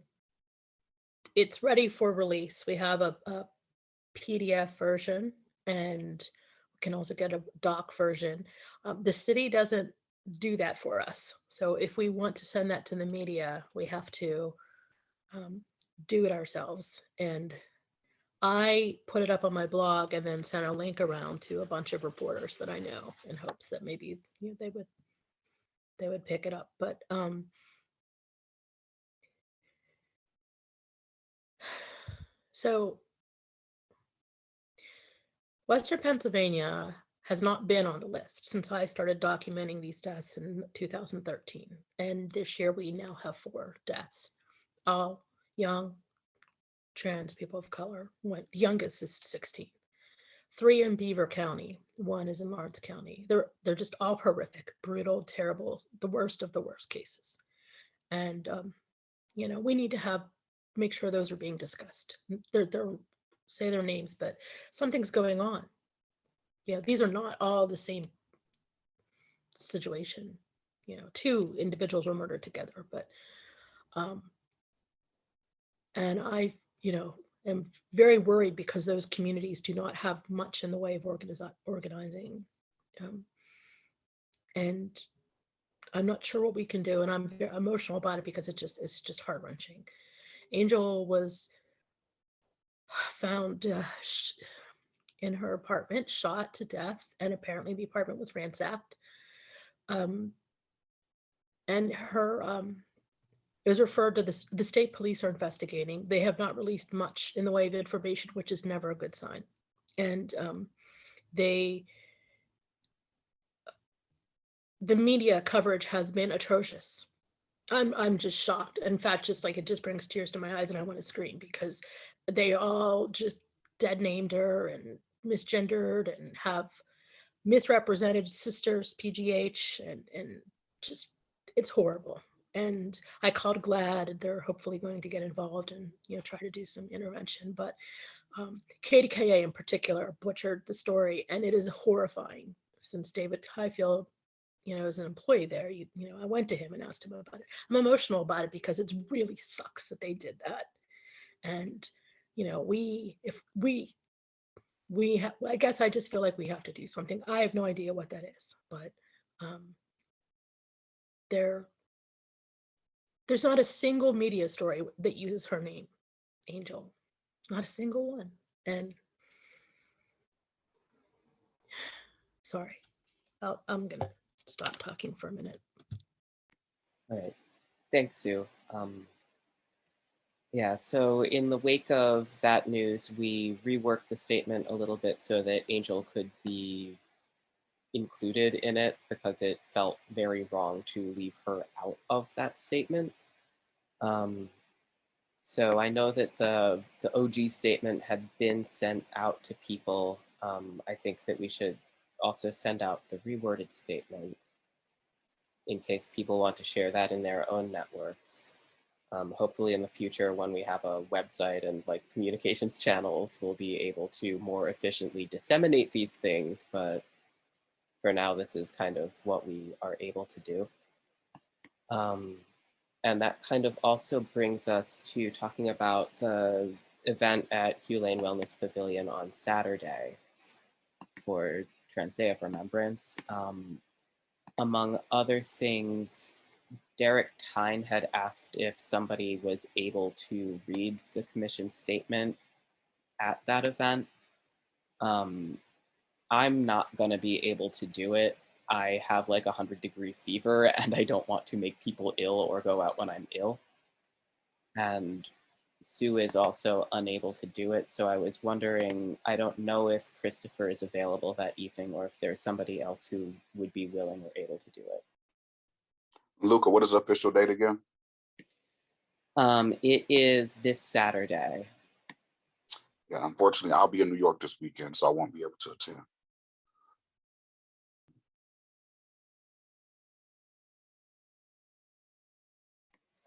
it's ready for release. We have a PDF version, and we can also get a doc version. The city doesn't do that for us. So if we want to send that to the media, we have to do it ourselves. And I put it up on my blog and then sent a link around to a bunch of reporters that I know in hopes that maybe they would pick it up. But so Western Pennsylvania has not been on the list since I started documenting these deaths in 2013. And this year we now have 4 deaths, all young trans people of color. The youngest is 16. 3 in Beaver County, 1 is in Lawrence County. They're just all horrific, brutal, terrible, the worst of the worst cases. And we need to make sure those are being discussed. They're say their names, but something's going on. These are not all the same situation. 2 individuals were murdered together, but and I am very worried because those communities do not have much in the way of organizing, and I'm not sure what we can do, and I'm very emotional about it because it's just heart-wrenching. Angel was found in her apartment, shot to death, and apparently the apartment was ransacked. And her it was referred to the state police are investigating. They have not released much in the way of information, which is never a good sign. And the media coverage has been atrocious. I'm just shocked. In fact, it just brings tears to my eyes, and I want to scream because they all just dead named her and misgendered and have misrepresented sisters, PGH, and just it's horrible. And I called GLAD, and they're hopefully going to get involved and try to do some intervention. But KDKA in particular butchered the story, and it is horrifying. Since David Highfield, is an employee there, I went to him and asked him about it. I'm emotional about it because it really sucks that they did that. And I guess I just feel like we have to do something. I have no idea what that is, but there's not a single media story that uses her name, Angel, not a single one. And sorry, I'm gonna stop talking for a minute. All right, thanks, Sue. Yeah, so in the wake of that news, we reworked the statement a little bit so that Angel could be included in it because it felt very wrong to leave her out of that statement. So I know that the OG statement had been sent out to people. I think that we should also send out the reworded statement in case people want to share that in their own networks. Hopefully in the future, when we have a website and communications channels, we'll be able to more efficiently disseminate these things. But for now, this is kind of what we are able to do. And that kind of also brings us to talking about the event at Hugh Lane Wellness Pavilion on Saturday for Trans Day of Remembrance. Among other things, Derek Tyne had asked if somebody was able to read the commission statement at that event. I'm not going to be able to do it. I have 100-degree fever, and I don't want to make people ill or go out when I'm ill. And Sue is also unable to do it, so I was wondering, I don't know if Christopher is available that evening or if there's somebody else who would be willing or able to do it. Luca, what is the official date again? It is this Saturday. Yeah, unfortunately, I'll be in New York this weekend, so I won't be able to attend.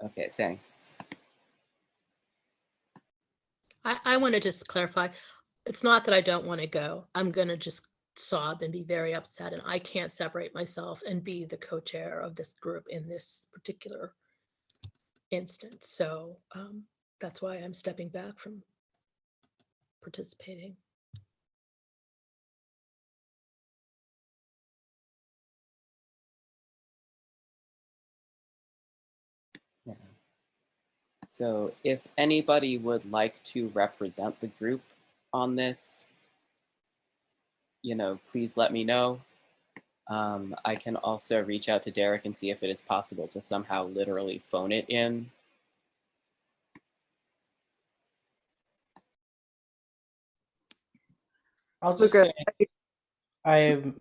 Okay, thanks. I want to just clarify. It's not that I don't want to go. I'm going to just sob and be very upset, and I can't separate myself and be the co-chair of this group in this particular instance. So that's why I'm stepping back from participating. Yeah. So if anybody would like to represent the group on this, please let me know. I can also reach out to Derek and see if it is possible to somehow literally phone it in. I'll just Luca, say I'm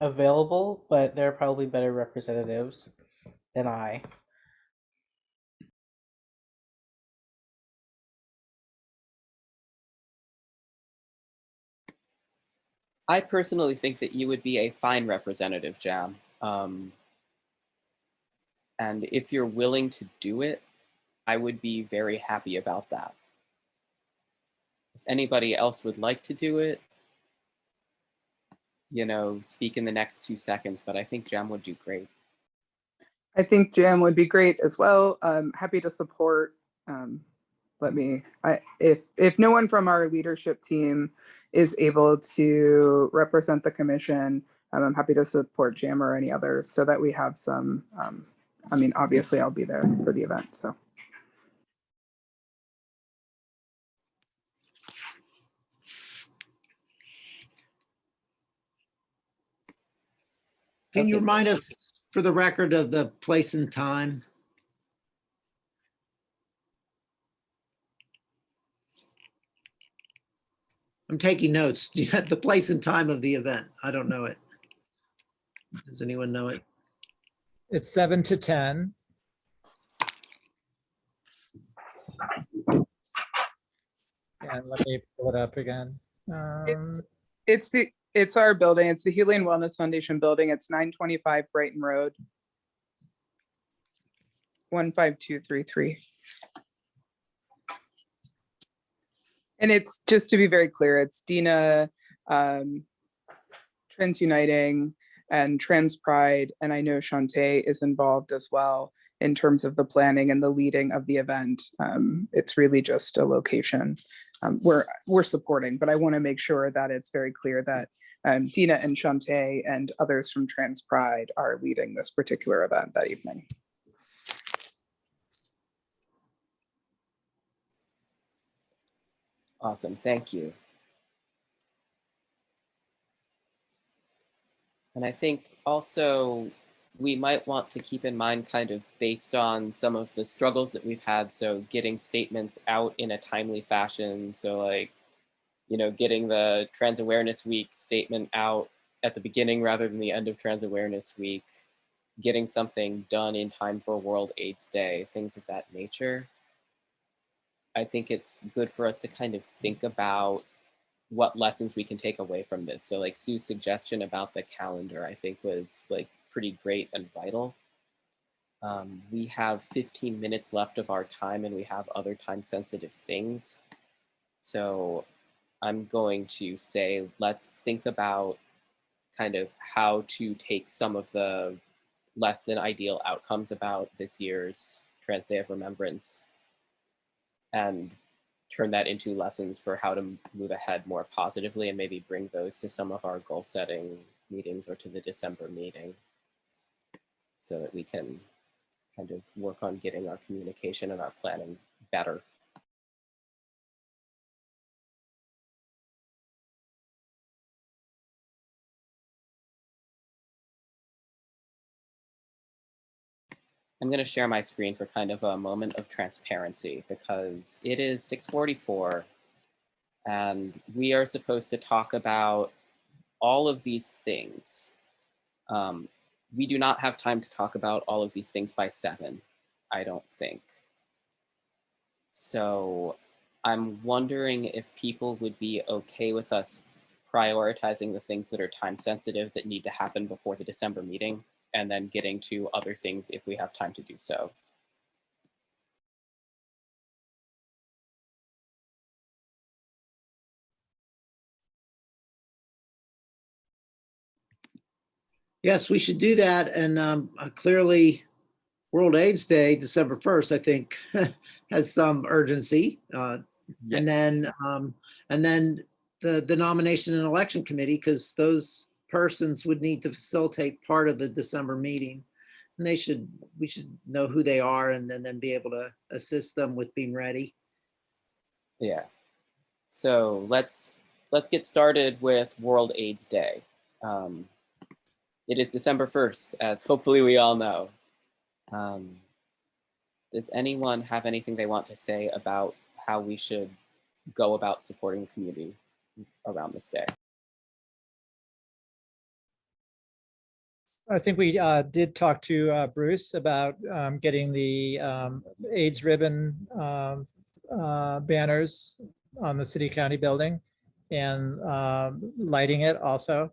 available, but there are probably better representatives than I. I personally think that you would be a fine representative, Jam. And if you're willing to do it, I would be very happy about that. If anybody else would like to do it, speak in the next 2 seconds, but I think Jam would do great. I think Jam would be great as well. Happy to support. If no one from our leadership team is able to represent the commission, I'm happy to support Jam or any others so that we have some, obviously I'll be there for the event, so. Can you Okay. remind us for the record of the place and time? I'm taking notes. The place and time of the event. I don't know it. Does anyone know it? It's 7 to 10. And let me pull it up again. It's our building. It's the Healing Wellness Foundation building. It's 925 Brighton Road, 15233. And it's, just to be very clear, it's Dina, Trans Uniting, and Trans Pride, and I know Shantae is involved as well in terms of the planning and the leading of the event. It's really just a location we're supporting, but I want to make sure that it's very clear that Dina and Shantae and others from Trans Pride are leading this particular event that evening. Awesome, thank you. And I think also we might want to keep in mind, kind of based on some of the struggles that we've had, so getting statements out in a timely fashion. So like, getting the Trans Awareness Week statement out at the beginning rather than the end of Trans Awareness Week, getting something done in time for World AIDS Day, things of that nature. I think it's good for us to kind of think about what lessons we can take away from this. So like Sue's suggestion about the calendar, I think was like pretty great and vital. We have 15 minutes left of our time and we have other time sensitive things. So I'm going to say, let's think about kind of how to take some of the less than ideal outcomes about this year's Trans Day of Remembrance and turn that into lessons for how to move ahead more positively, and maybe bring those to some of our goal setting meetings or to the December meeting so that we can kind of work on getting our communication and our planning better. I'm going to share my screen for kind of a moment of transparency because it is 6:44 and we are supposed to talk about all of these things. we do not have time to talk about all of these things by 7, I don't think. So I'm wondering if people would be okay with us prioritizing the things that are time sensitive that need to happen before the December meeting, and then getting to other things if we have time to do so. Yes, we should do that. And clearly, World AIDS Day, December 1st, I think, has some urgency. Yes. And then the nomination and election committee, because those persons would need to facilitate part of the December meeting. And we should know who they are and then be able to assist them with being ready. Yeah. So let's get started with World AIDS Day. It is December 1st, as hopefully we all know. Does anyone have anything they want to say about how we should go about supporting the community around this day? I think we did talk to Bruce about getting the AIDS ribbon banners on the city county building and lighting it also.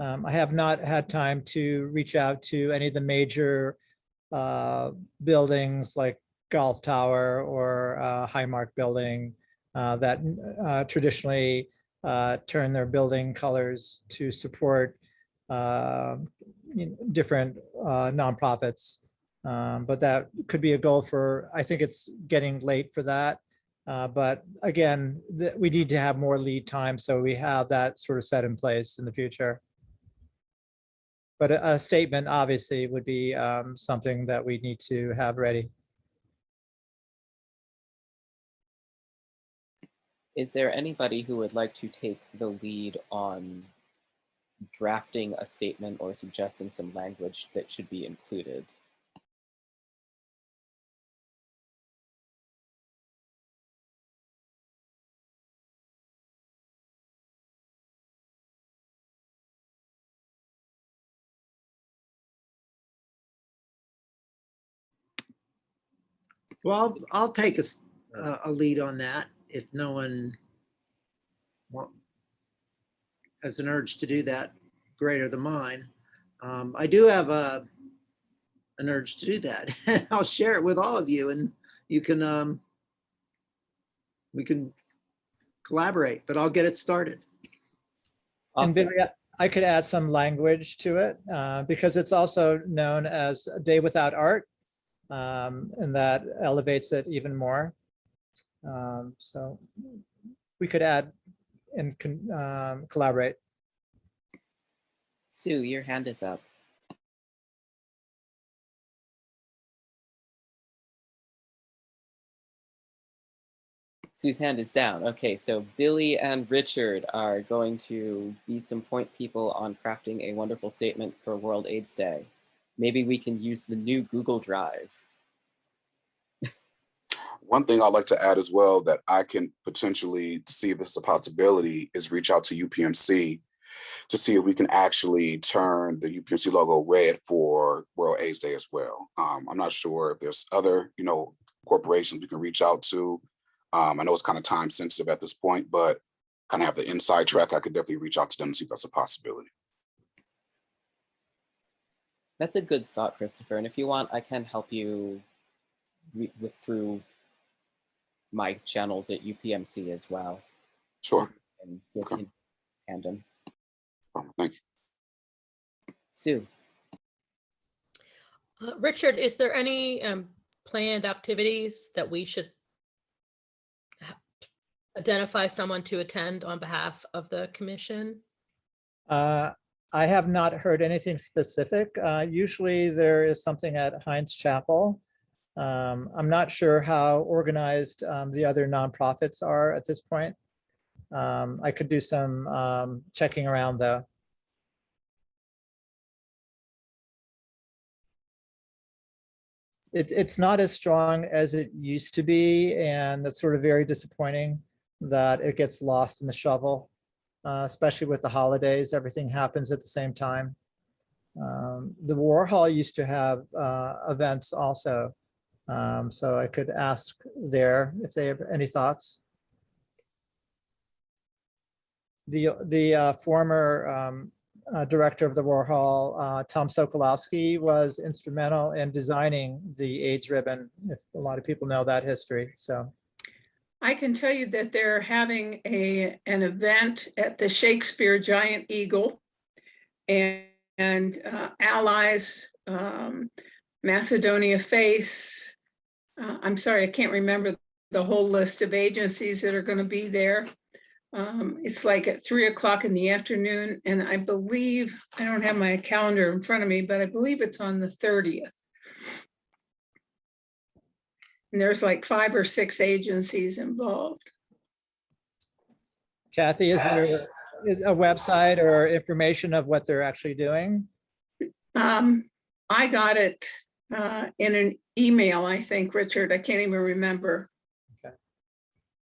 I have not had time to reach out to any of the major buildings like Golf Tower or Highmark Building that traditionally turn their building colors to support different nonprofits. But that could be a goal for, I think it's getting late for that. But again, we need to have more lead time, so we have that sort of set in place in the future. But a statement obviously would be something that we need to have ready. Is there anybody who would like to take the lead on drafting a statement or suggesting some language that should be included? Well, I'll take a lead on that if no one has an urge to do that greater than mine. I do have an urge to do that. I'll share it with all of you, and you can we can collaborate. But I'll get it started. And Awesome. Billy, I could add some language to it because it's also known as a day without art, and that elevates it even more. So we could add and collaborate. Sue, your hand is up. Sue's hand is down. Okay, so Billy and Richard are going to be some point people on crafting a wonderful statement for World AIDS Day. Maybe we can use the new Google Drive. One thing I'd like to add as well that I can potentially see this as a possibility is reach out to UPMC to see if we can actually turn the UPMC logo red for World AIDS Day as well. I'm not sure if there's other, corporations we can reach out to. I know it's kind of time sensitive at this point, but kind of have the inside track. I could definitely reach out to them and see if that's a possibility. That's a good thought, Christopher. And if you want, I can help you through my channels at UPMC as well. Sure. And with in tandem. Thank you. Sue. Richard, is there any planned activities that we should identify someone to attend on behalf of the commission? I have not heard anything specific. Usually there is something at Heinz Chapel. I'm not sure how organized the other nonprofits are at this point. I could do some checking around though. It's not as strong as it used to be, and it's sort of very disappointing that it gets lost in the shovel, especially with the holidays. Everything happens at the same time. The Warhol used to have events also. So I could ask there if they have any thoughts. The former director of the Warhol, Tom Sokolowski, was instrumental in designing the AIDS ribbon, if a lot of people know that history. So I can tell you that they're having an event at the Shakespeare Giant Eagle, and Allies, Macedonia Face. I'm sorry, I can't remember the whole list of agencies that are going to be there. It's like at 3 o'clock in the afternoon, and I believe, I don't have my calendar in front of me, but I believe it's on the 30th. And there's like 5 or 6 agencies involved. Kathy, is there a website or information of what they're actually doing? I got it in an email, I think, Richard. I can't even remember. Okay.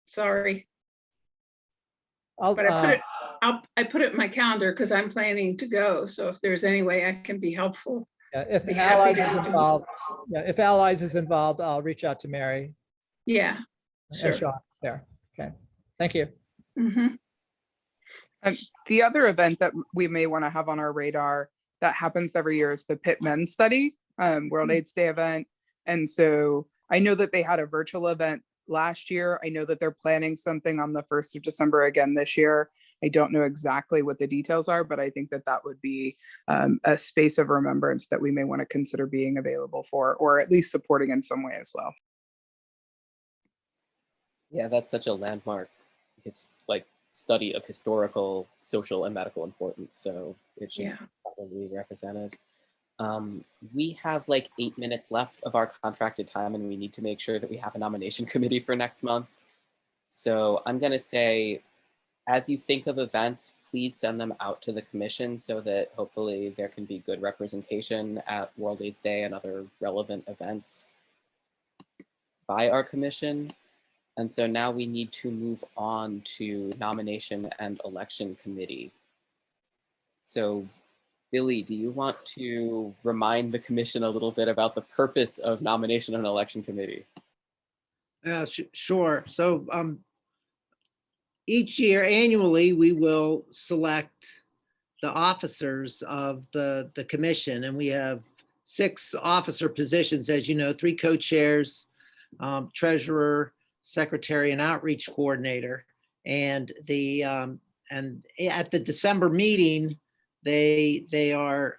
Sorry. I'll, But I put it in my calendar because I'm planning to go. So if there's any way I can be helpful. yeah, if be happy Allies to is do. involved, yeah, if Allies is involved, I'll reach out to Mary Yeah, sure. and Sean there. Okay, thank you. Mhm. The other event that we may want to have on our radar that happens every year is the Pitt Men's Study, World AIDS Day event. And so I know that they had a virtual event last year. I know that they're planning something on the 1st of December again this year. I don't know exactly what the details are, but I think that that would be a space of remembrance that we may want to consider being available for, or at least supporting in some way as well. Yeah, that's such a landmark study of historical, social, and medical importance. So it should probably be represented. We have like 8 minutes left of our contracted time, and we need to make sure that we have a nomination committee for next month. So I'm going to say, as you think of events, please send them out to the commission so that hopefully there can be good representation at World AIDS Day and other relevant events by our commission. And so now we need to move on to nomination and election committee. So Billy, do you want to remind the commission a little bit about the purpose of nomination and election committee? Yeah, sure. So each year, annually, we will select the officers of the commission, and we have 6 officer positions, as you know, 3 co-chairs, treasurer, secretary, and outreach coordinator. And at the December meeting, they are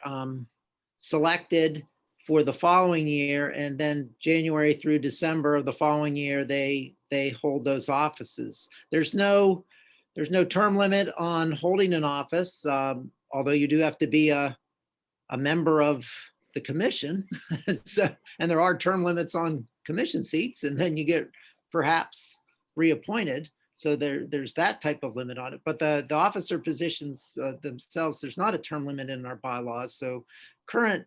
selected for the following year, and then January through December of the following year, they hold those offices. There's no term limit on holding an office, although you do have to be a member of the commission. So, and there are term limits on commission seats, and then you get perhaps reappointed. So there's that type of limit on it. But the officer positions themselves, there's not a term limit in our bylaws. So current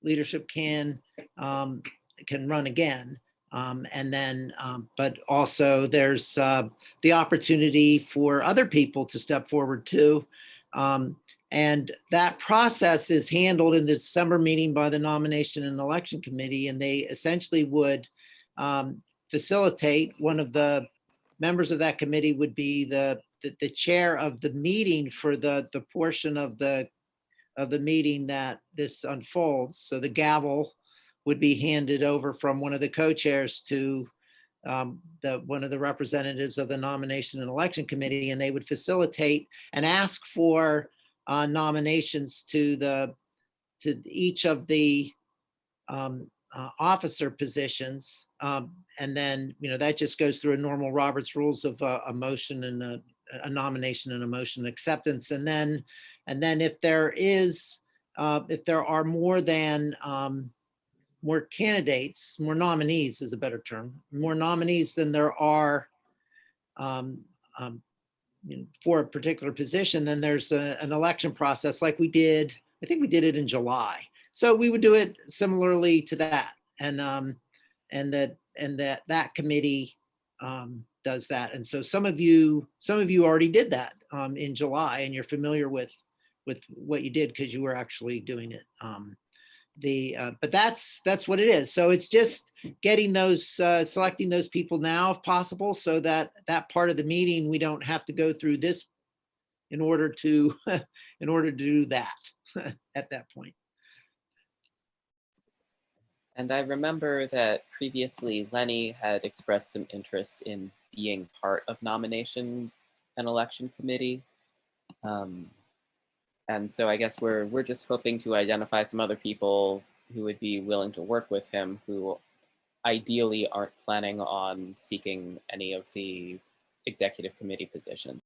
leadership can run again. But also there's the opportunity for other people to step forward too. And that process is handled in the December meeting by the nomination and election committee, and they essentially would facilitate. One of the members of that committee would be the chair of the meeting for the portion of the meeting that this unfolds. So the gavel would be handed over from one of the co-chairs to one of the representatives of the nomination and election committee, and they would facilitate and ask for nominations to each of the officer positions. And then, that just goes through a normal Robert's rules of a motion and a nomination and a motion acceptance. And then if there are more candidates, more nominees is a better term, more nominees than there are for a particular position, then there's an election process like we did. I think we did it in July. So we would do it similarly to that. And that committee does that. And so some of you already did that in July, and you're familiar with with what you did because you were actually doing it. But that's what it is. So it's just getting those, selecting those people now if possible, so that that part of the meeting, we don't have to go through this in order to, in order to do that at that point. And I remember that previously Lenny had expressed some interest in being part of nomination and election committee. And so I guess we're just hoping to identify some other people who would be willing to work with him, who ideally aren't planning on seeking any of the executive committee positions.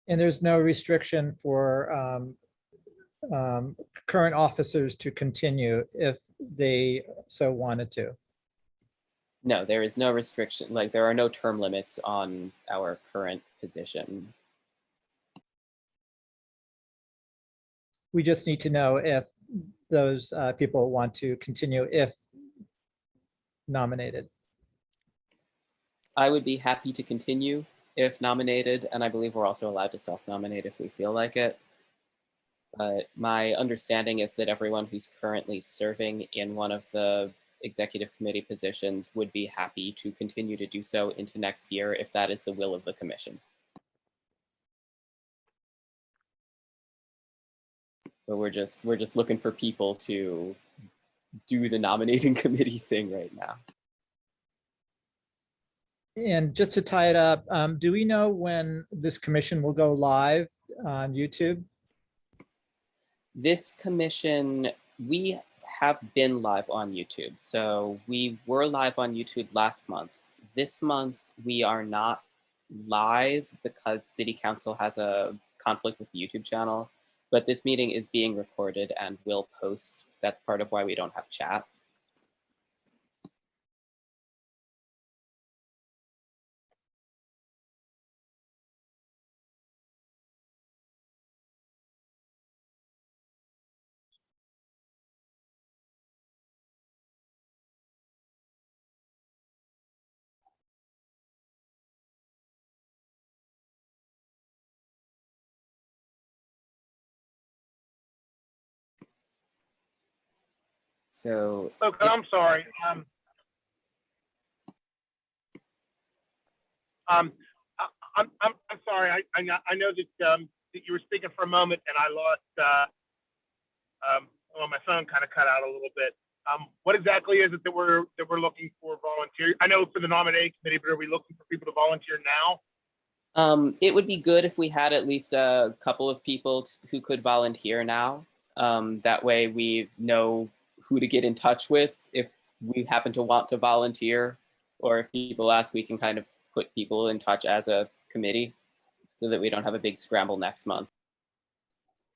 And there's no restriction for current officers to continue if they so wanted to. No, there is no restriction. Like, there are no term limits on our current position. We just need to know if those people want to continue if nominated. I would be happy to continue if nominated, and I believe we're also allowed to self-nominate if we feel like it. But my understanding is that everyone who's currently serving in one of the executive committee positions would be happy to continue to do so into next year if that is the will of the commission. But we're just looking for people to do the nominating committee thing right now. And just to tie it up, do we know when this commission will go live on YouTube? This commission, we have been live on YouTube. So we were live on YouTube last month. This month, we are not live because City Council has a conflict with the YouTube channel. But this meeting is being recorded and will post. That's part of why we don't have chat. So, Okay, I'm sorry. I'm sorry. I know that that you were speaking for a moment, and I lost. Well, my phone kind of cut out a little bit. What exactly is it that we're looking for volunteers? I know for the nominating committee, but are we looking for people to volunteer now? It would be good if we had at least a couple of people who could volunteer now. That way we know who to get in touch with if we happen to want to volunteer, or if people ask, we can kind of put people in touch as a committee so that we don't have a big scramble next month.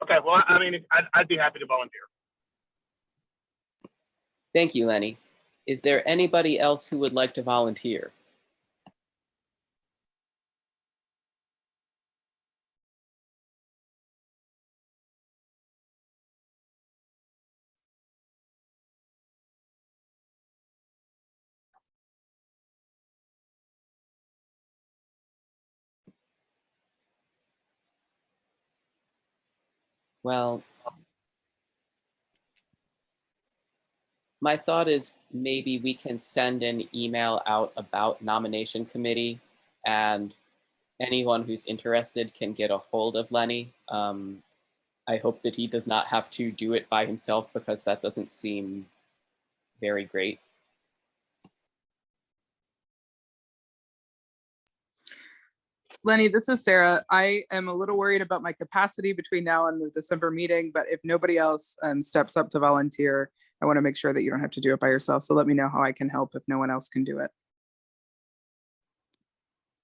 Okay, well, I mean, I'd be happy to volunteer. Thank you, Lenny. Is there anybody else who would like to volunteer? Well, my thought is maybe we can send an email out about nomination committee, and anyone who's interested can get a hold of Lenny. I hope that he does not have to do it by himself, because that doesn't seem very great. Lenny, this is Sarah. I am a little worried about my capacity between now and the December meeting, but if nobody else steps up to volunteer, I want to make sure that you don't have to do it by yourself. So let me know how I can help if no one else can do it.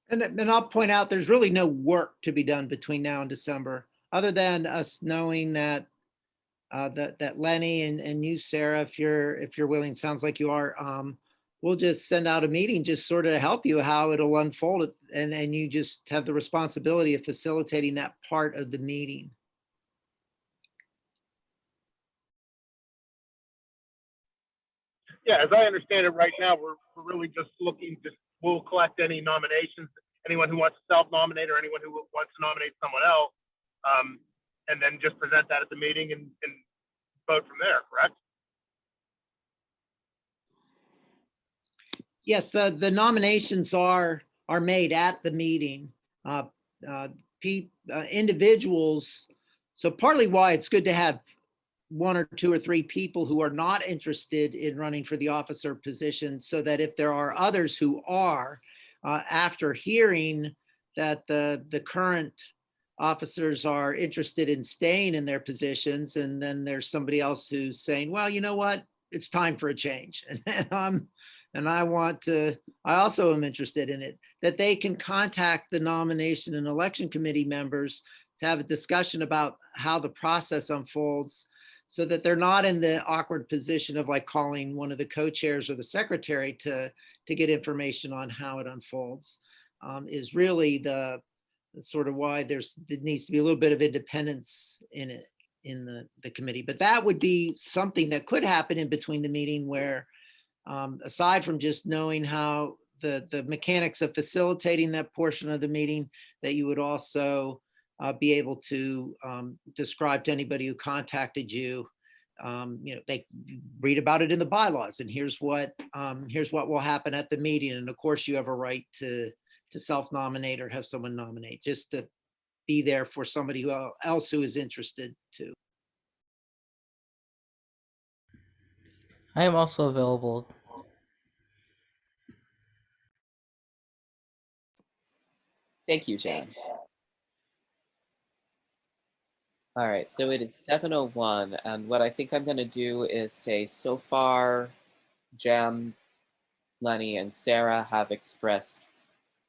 And I'll point out, there's really no work to be done between now and December, other than us knowing that that Lenny and you, Sarah, if you're willing, sounds like you are, we'll just send out a meeting just sort of to help you how it'll unfold, and you just have the responsibility of facilitating that part of the meeting. Yeah, as I understand it right now, we're really just looking to, we'll collect any nominations, anyone who wants to self-nominate or anyone who wants to nominate someone else, and then just present that at the meeting and vote from there, correct? Yes, the nominations are made at the meeting. Individuals, so partly why it's good to have one or two or three people who are not interested in running for the officer position, so that if there are others who are, after hearing that the current officers are interested in staying in their positions, and then there's somebody else who's saying, well, you know what, it's time for a change. And I also am interested in it, that they can contact the nomination and election committee members to have a discussion about how the process unfolds, so that they're not in the awkward position of like calling one of the co-chairs or the secretary to get information on how it unfolds, is really the sort of why there needs to be a little bit of independence in it, in the committee. But that would be something that could happen in between the meeting, where aside from just knowing how the mechanics of facilitating that portion of the meeting, that you would also be able to describe to anybody who contacted you, they read about it in the bylaws, and here's what will happen at the meeting. And of course you have a right to self-nominate or have someone nominate, just to be there for somebody else who is interested too. I am also available. Thank you, Jan. All right, so it is 7:01, and what I think I'm going to do is say, so far, Jan, Lenny, and Sarah have expressed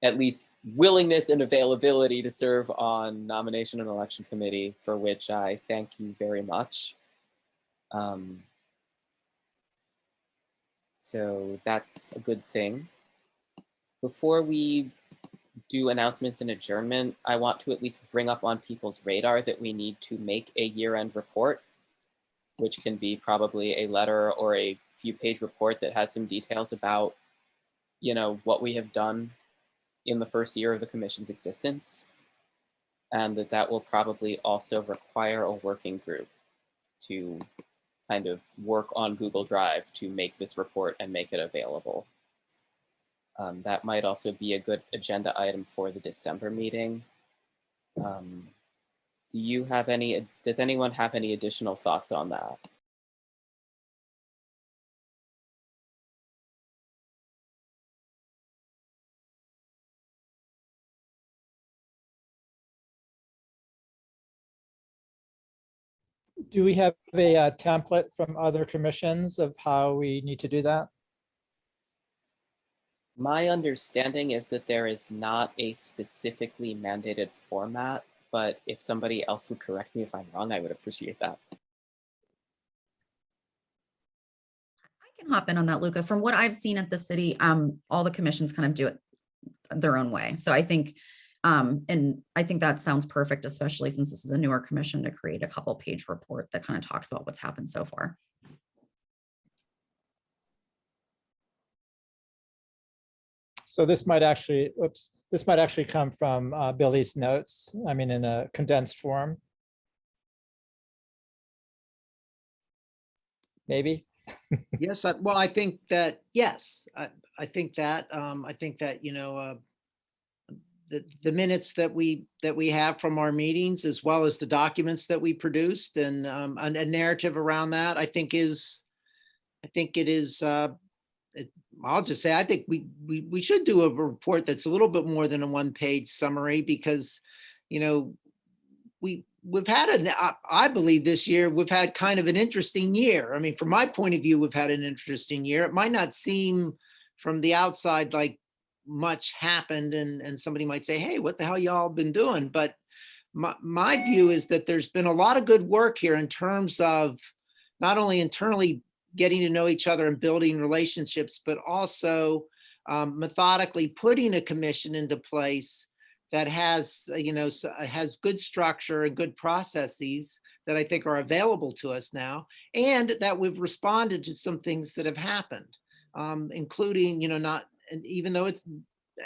at least willingness and availability to serve on nomination and election committee, for which I thank you very much. So that's a good thing. Before we do announcements and adjournment, I want to at least bring up on people's radar that we need to make a year-end report, which can be probably a letter or a few-page report that has some details about, what we have done in the first year of the commission's existence, and that will probably also require a working group to kind of work on Google Drive to make this report and make it available. That might also be a good agenda item for the December meeting. Does anyone have any additional thoughts on that? Do we have a template from other commissions of how we need to do that? My understanding is that there is not a specifically mandated format, but if somebody else would correct me if I'm wrong, I would appreciate that. I can hop in on that, Luca. From what I've seen at the city, all the commissions kind of do it their own way. So I think, and I think that sounds perfect, especially since this is a newer commission, to create a couple-page report that kind of talks about what's happened so far. So this might actually, this might actually come from Billy's notes. I mean, in a condensed form. Maybe. Yes, well, I think that, yes, I think that, the minutes that we have from our meetings, as well as the documents that we produced, and a narrative around that, I think I'll just say, I think we should do a report that's a little bit more than a one-page summary, because, we've had I believe this year we've had kind of an interesting year. I mean, from my point of view, we've had an interesting year. It might not seem from the outside like much happened, and somebody might say, hey, what the hell y'all been doing? But my view is that there's been a lot of good work here in terms of not only internally getting to know each other and building relationships, but also methodically putting a commission into place that has, has good structure and good processes that I think are available to us now, and that we've responded to some things that have happened, including, not, and even though it's,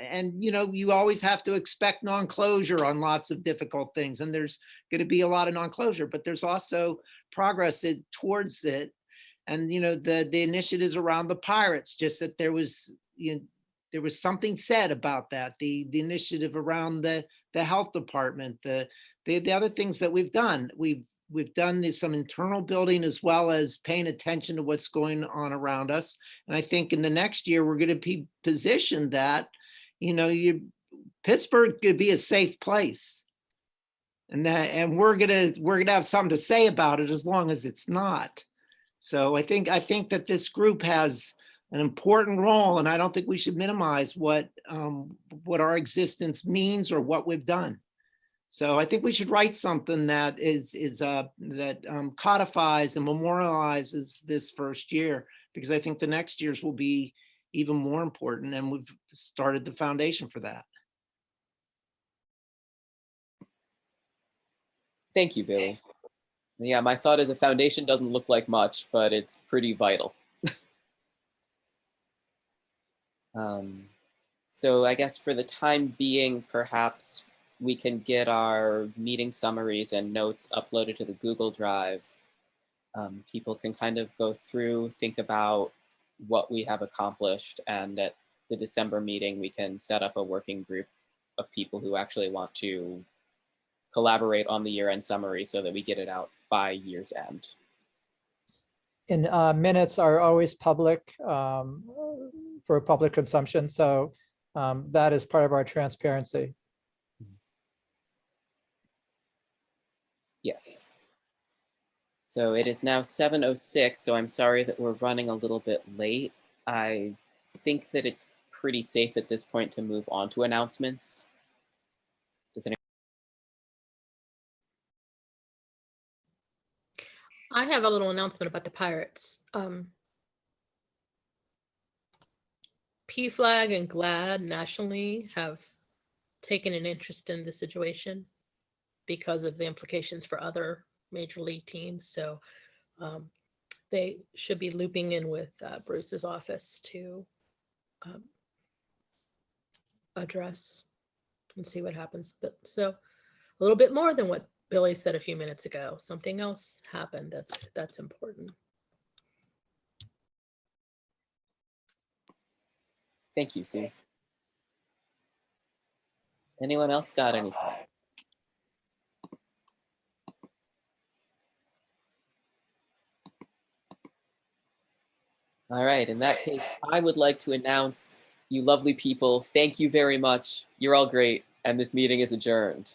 and you always have to expect non-closure on lots of difficult things, and there's going to be a lot of non-closure, but there's also progress towards it. And the initiatives around the pirates, just that there was there was something said about that, the initiative around the health department, the other things that we've done. We've done some internal building as well as paying attention to what's going on around us. And I think in the next year we're going to be positioned that Pittsburgh could be a safe place, and we're gonna have something to say about it as long as it's not. So I think that this group has an important role, and I don't think we should minimize what our existence means or what we've done. So I think we should write something that codifies and memorializes this first year, because I think the next years will be even more important, and we've started the foundation for that. Thank you, Billy. Yeah, my thought is a foundation doesn't look like much, but it's pretty vital. So I guess for the time being, perhaps we can get our meeting summaries and notes uploaded to the Google Drive. People can kind of go through, think about what we have accomplished, and at the December meeting, we can set up a working group of people who actually want to collaborate on the year-end summary so that we get it out by year's end. And minutes are always public for public consumption. So that is part of our transparency. Yes. So it is now 7:06, so I'm sorry that we're running a little bit late. I think that it's pretty safe at this point to move on to announcements. Does anyone? I have a little announcement about the pirates. PFLAG and GLAD nationally have taken an interest in the situation because of the implications for other major league teams. So they should be looping in with Bruce's office to address and see what happens. But so a little bit more than what Billy said a few minutes ago. Something else happened that's important. Thank you, Sue. Anyone else got anything? All right, in that case, I would like to announce, you lovely people, thank you very much. You're all great, and this meeting is adjourned.